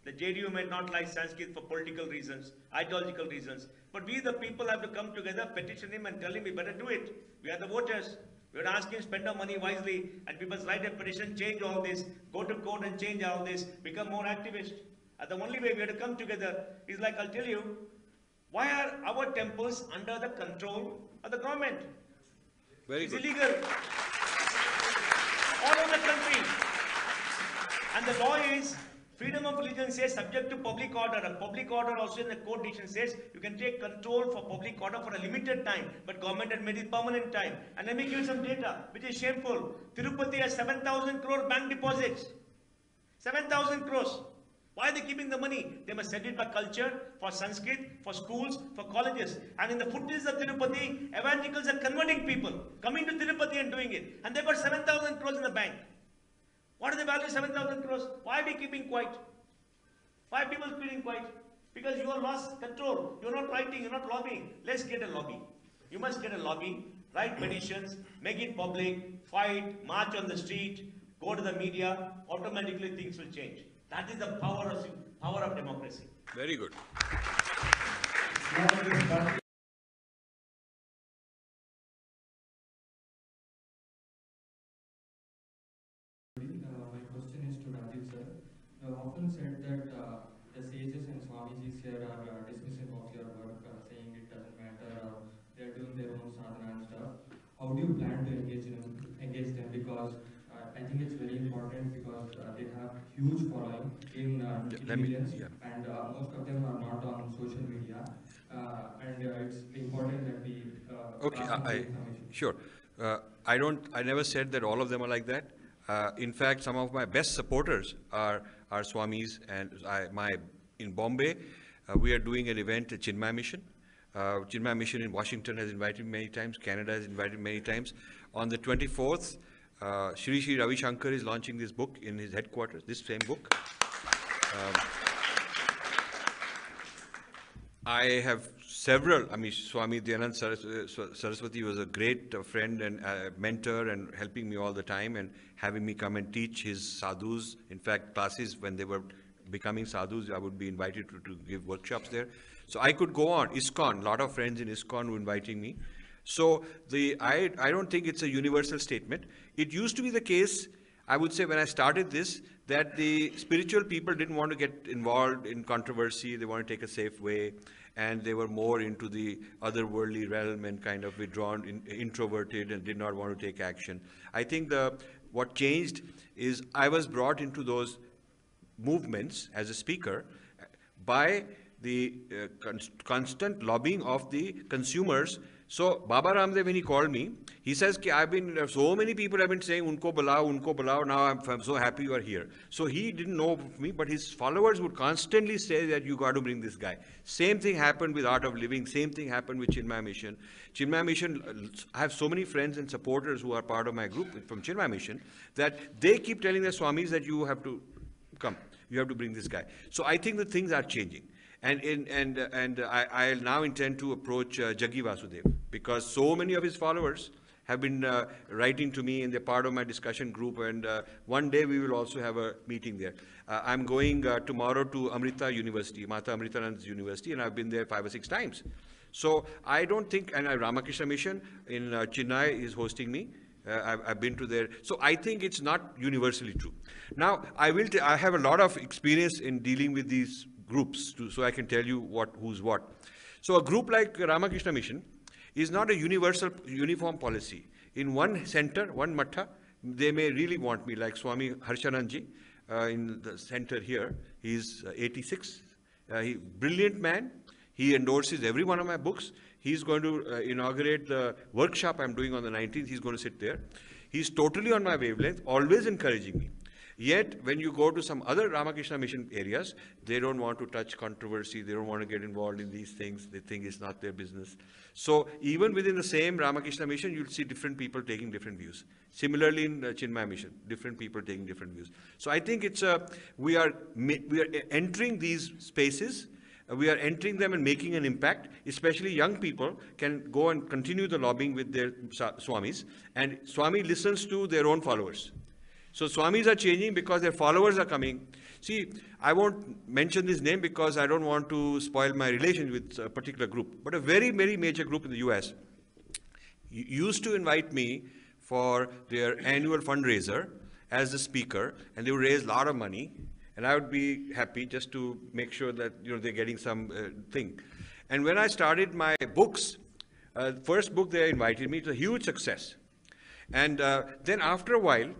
The JDU may not like Sanskrit for political reasons, ideological reasons. But we, the people, have to come together, petition him, and tell him we better do it. We are the voters. We have to ask him to spend our money wisely, and people write a petition, change all this, go to court and change all this, become more activist. And the only way we have to come together is, like I'll tell you, why are our temples under the control of the government? It's illegal. All over the country. And the law is, freedom of religion says subject to public order. And public order also in the court decision says you can take control for public order for a limited time. But government had made it permanent time. And let me give you some data, which is shameful. Tirupati has 7,000 crore bank deposits. 7,000 crores. Why are they keeping the money? They must send it for culture, for Sanskrit, for schools, for colleges. And in the foothills of Tirupati, evangelicals are converting people, coming to Tirupati and doing it. And they've got 7,000 crores in the bank. What is the value of 7,000 crores? Why are we keeping quiet? Why are people keeping quiet? Because you have lost control. You're not writing, you're not lobbying. Let's get a lobby. You must get a lobby, write petitions, make it public, fight, march on the street, go to the media, automatically things will change. That is the power of democracy. Very good. My question is to Rajiv sir. You have often said that the sages and Swamijis here are dismissive of your work, saying it doesn't matter, they are doing their own sadhana and stuff. How do you plan to engage them? Because I think it's very important, because they have huge following in millions, and most of them are not on social media, and it's important that we sure. I never said that all of them are like that. In fact, some of my best supporters are Swamis, and in Bombay, we are doing an event at Chinmay Mission. Chinmay Mission in Washington has invited me many times. Canada has invited me many times. On the 24th, Sri Ravi Shankar is launching this book in his headquarters, this same book. I have several, Swami Dayanand Saraswati was a great friend and mentor, and helping me all the time and having me come and teach his sadhus. In fact, classes when they were becoming sadhus, I would be invited to give workshops there. So I could go on. ISKCON, a lot of friends in ISKCON were inviting me. So I don't think it's a universal statement. It used to be the case, I would say, when I started this, that the spiritual people didn't want to get involved in controversy. They want to take a safe way, and they were more into the otherworldly realm and kind of withdrawn, introverted, and did not want to take action. I think what changed is I was brought into those movements as a speaker by the constant lobbying of the consumers. So Baba Ramdev, when he called me, he says, so many people have been saying, unko bulao, now I'm so happy you are here. So he didn't know of me, but his followers would constantly say that you got to bring this guy. Same thing happened with Art of Living, same thing happened with Chinmaya Mission. Chinmaya Mission, I have so many friends and supporters who are part of my group from Chinmaya Mission, that they keep telling their Swamis that you have to come, you have to bring this guy. So I think that things are changing. And I now intend to approach Jaggi Vasudev, because so many of his followers have been writing to me, and they're part of my discussion group, and one day we will also have a meeting there. I'm going tomorrow to Amrita University, Mata Amritanand's University, and I've been there 5 or 6 times. So I don't think, and Ramakrishna Mission in Chennai is hosting me. I've been to there. So I think it's not universally true. Now, I have a lot of experience in dealing with these groups, so I can tell you who's what. So a group like Ramakrishna Mission is not a uniform policy. In one center, one matha, they may really want me, like Swami Harshanandji in the center here. He's 86. Brilliant man. He endorses every one of my books. He's going to inaugurate the workshop I'm doing on the 19th. He's going to sit there. He's totally on my wavelength, always encouraging me. Yet, when you go to some other Ramakrishna Mission areas, they don't want to touch controversy. They don't want to get involved in these things. They think it's not their business. So, even within the same Ramakrishna Mission, you'll see different people taking different views. Similarly, in Chinmaya Mission, different people taking different views. So, I think we are entering these spaces. We are entering them and making an impact. Especially young people can go and continue the lobbying with their Swamis. And Swami listens to their own followers. So Swamis are changing because their followers are coming. See, I won't mention this name because I don't want to spoil my relation with a particular group. But a very, very major group in the US used to invite me for their annual fundraiser as the speaker, and they would raise a lot of money. And I would be happy just to make sure that they're getting some thing. And when I started my books, first book they invited me, it was a huge success. And then after a while,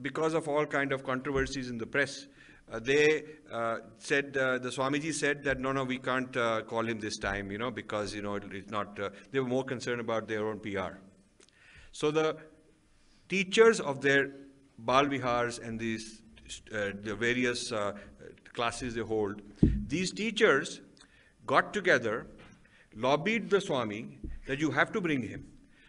because of all kind of controversies in the press, they said, the Swamiji said that, no, we can't call him this time, because, it's not, they were more concerned about their own PR. So the teachers of their Bal Vihars and the various classes they hold, these teachers got together, lobbied the Swami that you have to bring him.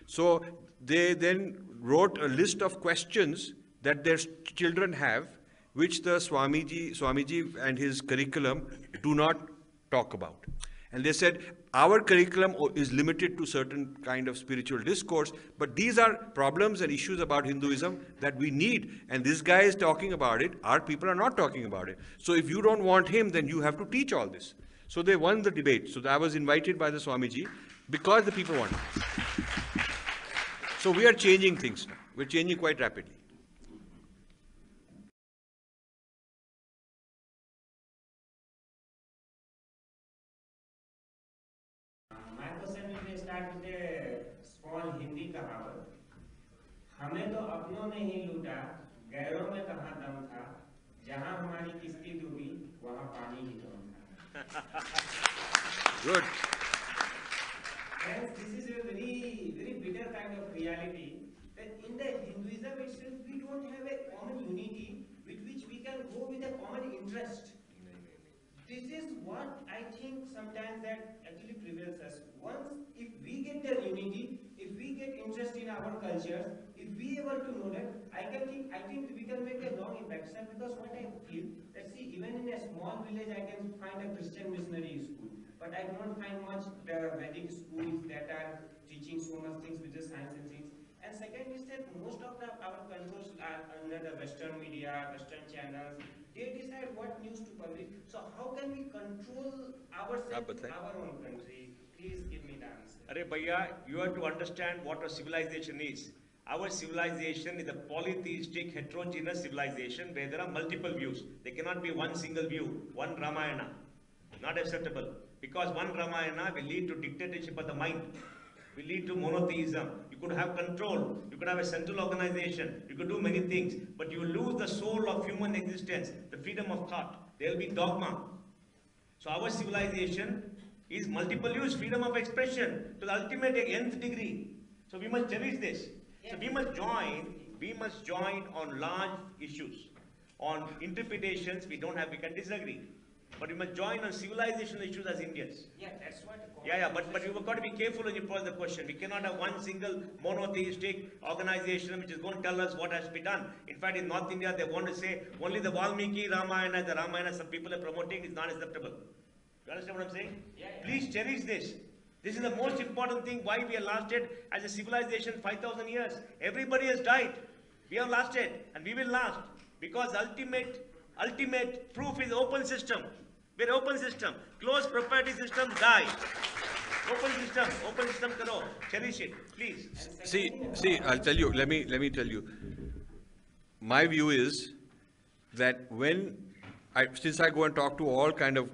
So they then wrote a list of questions that their children have, which the Swamiji and his curriculum do not talk about. And they said, our curriculum is limited to certain kind of spiritual discourse, but these are problems and issues about Hinduism that we need. And this guy is talking about it. Our people are not talking about it. So if you don't want him, then you have to teach all this. So they won the debate. So I was invited by the Swamiji because the people wanted it. So we are changing things now. We're changing quite rapidly. My question will start with a small Hindi कहावत. हमें तो अपनों ने ही लूटा, गैरों में कहाँ दम था, जहाँ हमारी किस्ती डूबी, वहाँ पानी ही कम था. Good. Friends, this is a very, very bitter kind of reality that in the Hinduism itself we don't have a common unity with which we can go with a common interest. This is what I think sometimes that actually prevails us. Once, if we get the unity, if we get interest in our cultures, if we able to know that, I think we can make a long impact, sir. Because what I feel that, see, even in a small village, I can find a Christian missionary school, but I don't find much Vedic schools that are teaching so much things with the science and things. And second is that most of our controls are under the Western media, Western channels. They decide what news to publish. So how can we control ourselves, our own country, Please give me the answer. Arey Bhaiya, you have to understand what a civilization is. Our civilization is a polytheistic, heterogeneous civilization where there are multiple views. There cannot be one single view, one Ramayana. Not acceptable. Because one Ramayana will lead to dictatorship of the mind. Will lead to monotheism. You could have control. You could have a central organization. You could do many things. But you will lose the soul of human existence, the freedom of thought. There will be dogma. So our civilization is multiple use, freedom of expression to the ultimate nth degree. So we must cherish this. So we must join on large issues. On interpretations, we can disagree. But we must join on civilizational issues as Indians. Yeah, that's what. But you've got to be careful when you pose the question. We cannot have one single monotheistic organization which is going to tell us what has to be done. In fact, in North India, they want to say only the Valmiki Ramayana, the Ramayana some people are promoting is not acceptable. You understand what I'm saying? Yeah. Please cherish this. This is the most important thing why we have lasted as a civilization 5,000 years. Everybody has died. We have lasted and we will last because ultimate proof is open system. We're open system. Closed proprietary system die. Open system karo. Cherish it, please. See, I'll tell you, let me tell you. My view is that since I go and talk to all kind of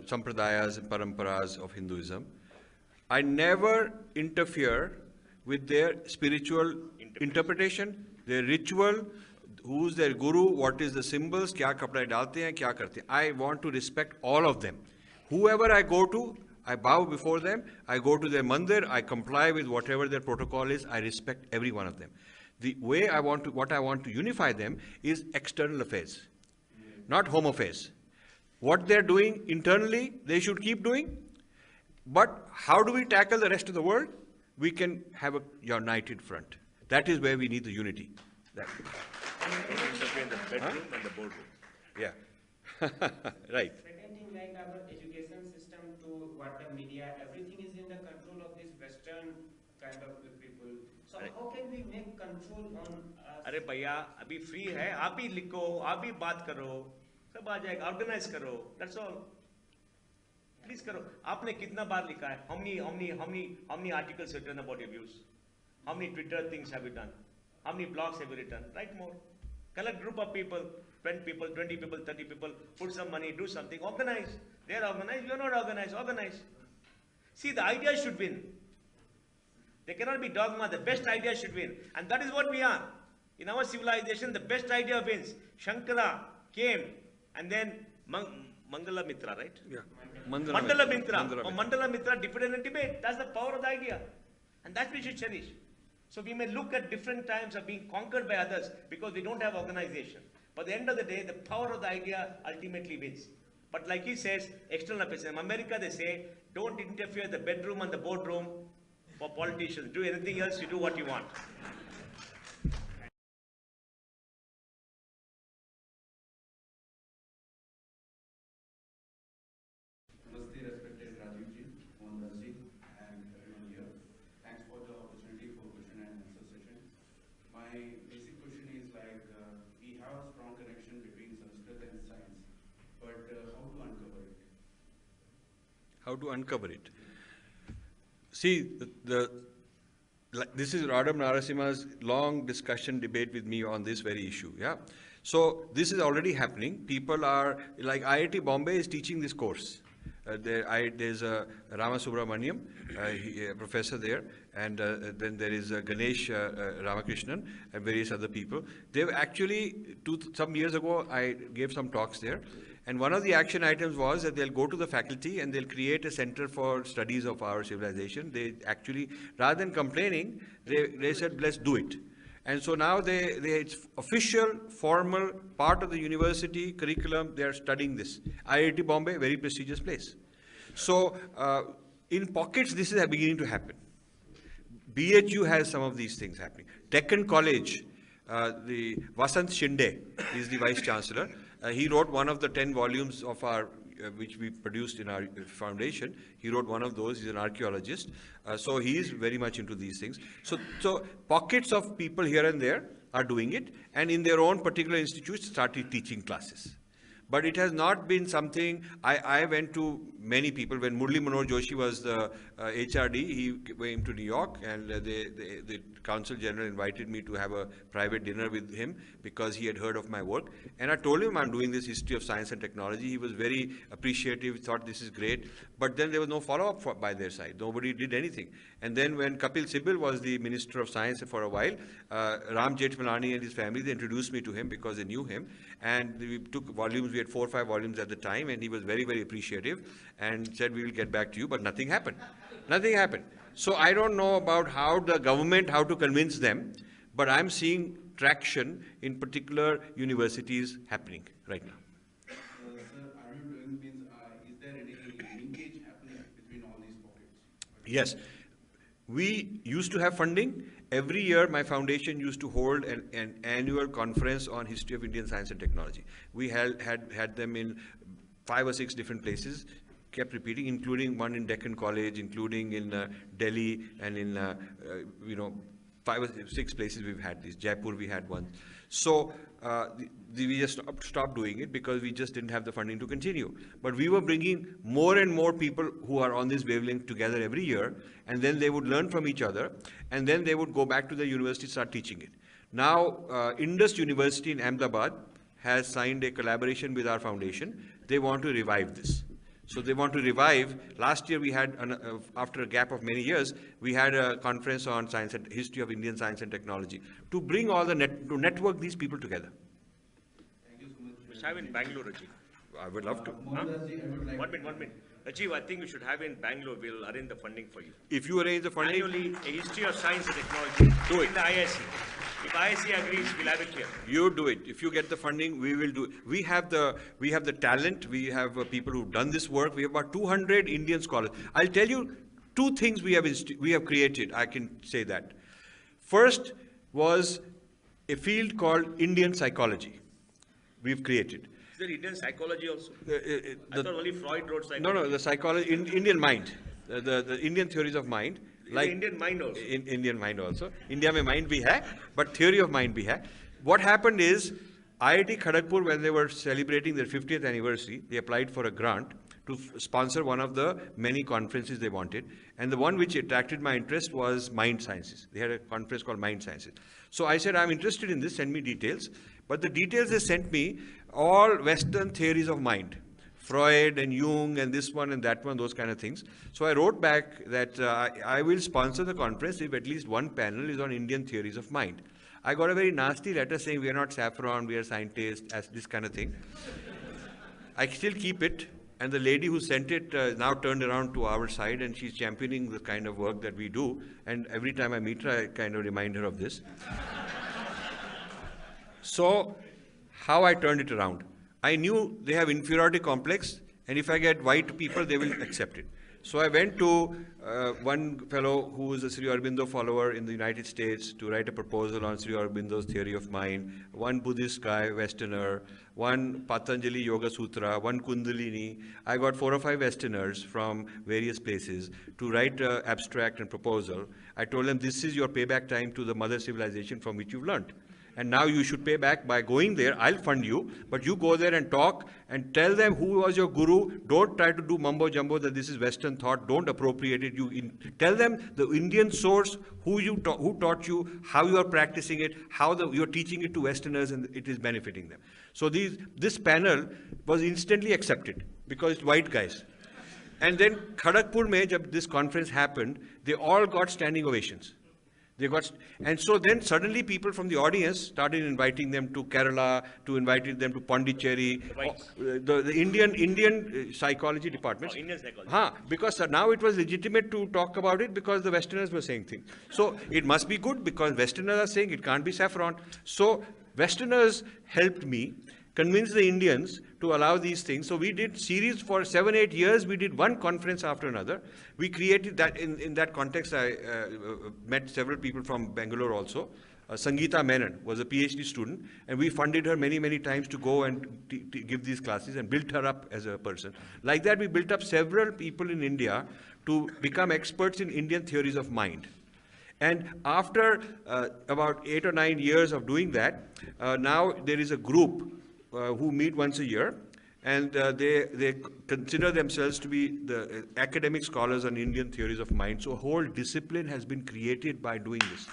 sampradayas and paramparas of Hinduism, I never interfere with their spiritual interpretation, their ritual, who's their guru, what is the symbols, kya kapda dalte hain, kya karte hain. I want to respect all of them. Whoever I go to, I bow before them, I go to their mandir, I comply with whatever their protocol is, I respect every one of them. The way what I want to unify them is external affairs, not home affairs. What they're doing internally, they should keep doing. But how do we tackle the rest of the world? We can have a united front. That is where we need the unity. In the bedroom and the boardroom. Yeah. Right. Second thing, like our education system to what the media, everything is in the control of this Western kind of people. So how can we make control on us? अरे भैया अभी free है, आप ही लिखो, आप ही बात करो, सब आ जाएगा, organize करो, that's all. Please करो. आपने कितना बार लिखा है? How many articles have you written about your views? How many Twitter things have you done? How many blogs have you written? Write more. Collect group of people, 10 people, 20 people, 30 people, put some money, do something, organize. They're organized, you're not organized, organize. See, the idea should win. There cannot be dogma, the best idea should win. And that is what we are. In our civilization, the best idea wins. Shankara came and then Mangala Mitra, right? Yeah. Mandala Mitra defeated a debate. That's the power of the idea. And that we should cherish. So we may look at different times of being conquered by others because we don't have organization. But at the end of the day, the power of the idea ultimately wins. But like he says, external affairs. In America, they say, don't interfere in the bedroom and the boardroom for politicians. Do anything else, you do what you want. Namaste, respected Rajiv ji, Mohandas ji, and everyone here. Thanks for the opportunity for question and answer session. My basic question is like, we have a strong connection between Sanskrit and science, but how to uncover it? How to uncover it? See, this is Roddam Narasimha's long discussion debate with me on this very issue. Yeah. So this is already happening. People are, like IIT Bombay is teaching this course. There's a Rama Subramaniam, a professor there, and then there is Ganesh Ramakrishnan and various other people. They've actually, some years ago, I gave some talks there. And one of the action items was that they'll go to the faculty and they'll create a center for studies of our civilization. They actually, rather than complaining, they said, let's do it. And so now it's official, formal, part of the university curriculum, they are studying this. IIT Bombay, very prestigious place. So in pockets, this is beginning to happen. BHU has some of these things happening. Deccan College, the Vasant Shinde is the Vice Chancellor. He wrote one of the 10 volumes of our, which we produced in our foundation. He wrote one of those. He's an archaeologist. So he is very much into these things. So pockets of people here and there are doing it, and in their own particular institutes started teaching classes. But it has not been something, I went to many people. When Murli Manoj Joshi was the HRD, he came to New York, and the Council General invited me to have a private dinner with him because he had heard of my work. And I told him I'm doing this history of science and technology. He was very appreciative, thought this is great. But then there was no follow-up by their side. Nobody did anything. And then when Kapil Sibal was the Minister of Science for a while, Ram Jethmalani and his family, they introduced me to him because they knew him. And we took volumes, we had 4 or 5 volumes at the time, and he was very, very appreciative and said, we will get back to you, but nothing happened. Nothing happened. So I don't know about how the government, how to convince them, but I'm seeing traction in particular universities happening right now. Sir, are you doing means, is there any linkage happening between all these pockets? Yes. We used to have funding. Every year, my foundation used to hold an annual conference on history of Indian science and technology. We had them in 5 or 6 different places, kept repeating, including one in Deccan College, including in Delhi, and in 5 or 6 places we've had these. Jaipur, we had one. So we just stopped doing it because we just didn't have the funding to continue. But we were bringing more and more people who are on this wavelength together every year, and then they would learn from each other, and then they would go back to the university, start teaching it. Now, Indus University in Ahmedabad has signed a collaboration with our foundation. They want to revive this. So they want to revive. Last year we had, after a gap of many years, we had a conference on science and history of Indian science and technology to bring all the to network these people together. Thank you so much. We should have in Bangalore, Rajiv. I would love to. Mohandas-ji, I would like 1 minute. Rajiv, I think we should have in Bangalore. We'll arrange the funding for you. If you arrange the funding, Annually, a history of science and technology. Do it. In the ISC. If ISC agrees, we'll have it here. you do it. If you get the funding, we will do it. We have the talent. We have people who've done this work. We have about 200 Indian scholars. I'll tell you 2 things we have created. I can say that. First was a field called Indian psychology. We've created. Is there Indian psychology also? I thought only Freud wrote psychology. No, the psychology, Indian mind, the Indian theories of mind. Like Indian mind also. Indian mind also. India mein mind bhi hai, but theory of mind bhi hai. What happened is, IIT Kharagpur, when they were celebrating their 50th anniversary, they applied for a grant to sponsor one of the many conferences they wanted. And the one which attracted my interest was mind sciences. They had a conference called mind sciences. So I said, I'm interested in this, send me details. But the details they sent me, all Western theories of mind. Freud and Jung and this one and that one, those kind of things. So I wrote back that I will sponsor the conference if at least one panel is on Indian theories of mind. I got a very nasty letter saying we are not saffron, we are scientists, as this kind of thing. I still keep it, and the lady who sent it now turned around to our side, and she's championing the kind of work that we do, and every time I meet her, I kind of remind her of this. So, how I turned it around. I knew they have inferiority complex, and if I get white people, they will accept it. So I went to one fellow who is a Sri Aurobindo follower in the United States to write a proposal on Sri Aurobindo's theory of mind, one Buddhist guy, Westerner, one Patanjali Yoga Sutra, one Kundalini. I got 4 or 5 Westerners from various places to write an abstract and proposal. I told them, this is your payback time to the mother civilization from which you've learned. And now you should pay back by going there. I'll fund you, but you go there and talk and tell them who was your guru. Don't try to do mumbo jumbo that this is Western thought. Don't appropriate it. Tell them the Indian source, who taught you, how you are practicing it, how you're teaching it to Westerners, and it is benefiting them. So this panel was instantly accepted because it's white guys. And then Kharagpur mein, jab this conference happened, they all got standing ovations. And so then suddenly people from the audience started inviting them to Kerala, to inviting them to Pondicherry, the Indian psychology departments. Indian psychology. Because now it was legitimate to talk about it because the Westerners were saying things. So it must be good because Westerners are saying it can't be saffron. So Westerners helped me convince the Indians to allow these things. So we did series for 7, 8 years. We did one conference after another. We created that. In that context, I met several people from Bangalore also. Sangeeta Menon was a PhD student, and we funded her many, many times to go and give these classes and built her up as a person. Like that, we built up several people in India to become experts in Indian theories of mind. And after about 8 or 9 years of doing that, now there is a group who meet once a year. And they consider themselves to be the academic scholars on Indian theories of mind. So a whole discipline has been created by doing this.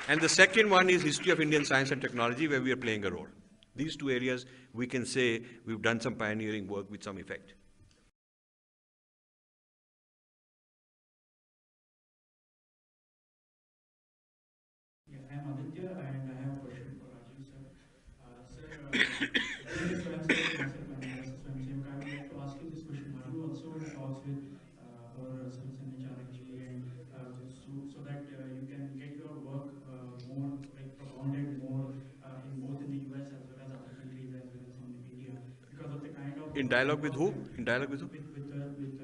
And the second one is history of Indian science and technology, where we are playing a role. These two areas, we can say we've done some pioneering work with some effect. Yeah, I'm Aditya, and I have a question for Rajiv, sir. Being a Swayamsevak myself, and as a Swayamsevak, I would like to ask you this question: are you also in talks with our Saraswati Charakji, and so that you can get your work more like propounded more in both in the US as well as other countries as well as in India, because of the kind of in dialogue with who? In dialogue with who? With RSS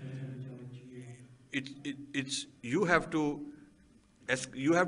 Saraswati Charakji. It's you have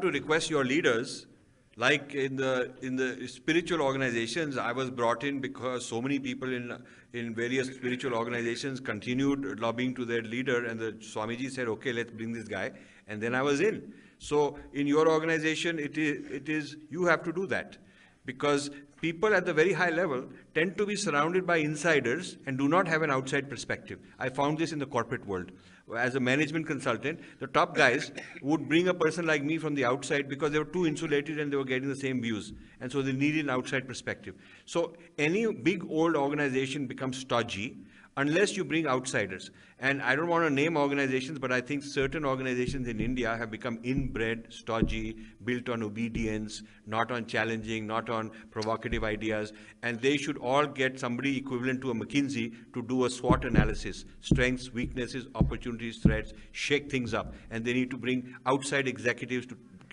to request your leaders. Like in the spiritual organizations, I was brought in because so many people in various spiritual organizations continued lobbying to their leader, and the Swamiji said, okay, let's bring this guy, and then I was in. So in your organization, it is you have to do that, because people at the very high level tend to be surrounded by insiders and do not have an outside perspective. I found this in the corporate world. As a management consultant, the top guys would bring a person like me from the outside because they were too insulated and they were getting the same views. And so they needed an outside perspective. So any big old organization becomes stodgy unless you bring outsiders. And I don't want to name organizations, but I think certain organizations in India have become inbred, stodgy, built on obedience, not on challenging, not on provocative ideas. And they should all get somebody equivalent to a McKinsey to do a SWOT analysis: strengths, weaknesses, opportunities, threats, shake things up. And they need to bring outside executives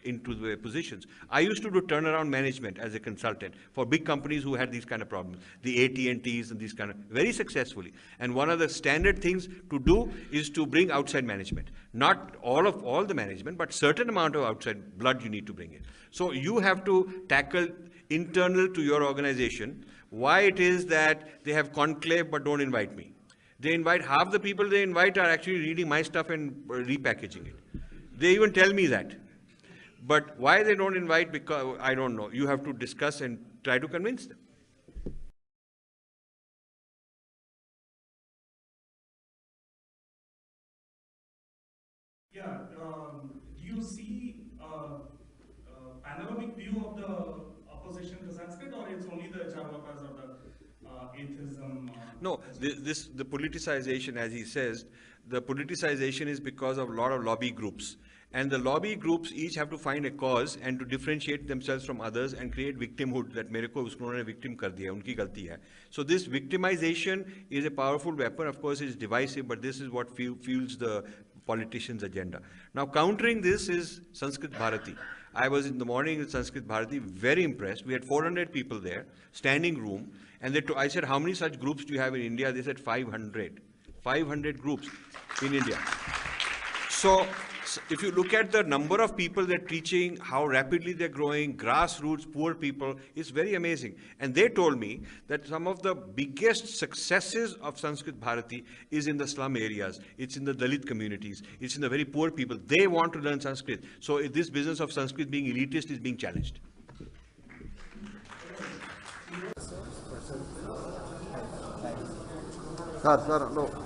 into the positions. I used to do turnaround management as a consultant for big companies who had these kind of problems, the AT&Ts and these kind of, very successfully. And one of the standard things to do is to bring outside management. Not all the management, but certain amount of outside blood you need to bring in. So you have to tackle internal to your organization why it is that they have conclave but don't invite me. They invite, half the people they invite are actually reading my stuff and repackaging it. They even tell me that. But why they don't invite, because I don't know. You have to discuss and try to convince them. Yeah, do you see a panoramic view of the opposition to Sanskrit, or it's only the Charvakas or the atheism? No, the politicization, as he says, the politicization is because of a lot of lobby groups. And the lobby groups each have to find a cause and to differentiate themselves from others and create victimhood, that mere ko usne victim kar diya, unki galti hai. So this victimization is a powerful weapon. Of course, it's divisive, but this is what fuels the politicians' agenda. Now, countering this is Sanskrit Bharati. I was in the morning at Sanskrit Bharati, very impressed. We had 400 people there, standing room. And I said, how many such groups do you have in India? They said 500. 500 groups in India. So if you look at the number of people they're teaching, how rapidly they're growing, grassroots, poor people, it's very amazing. And they told me that some of the biggest successes of Sanskrit Bharati is in the slum areas. It's in the Dalit communities. It's in the very poor people. They want to learn Sanskrit. So this business of Sanskrit being elitist is being challenged. Sir, no.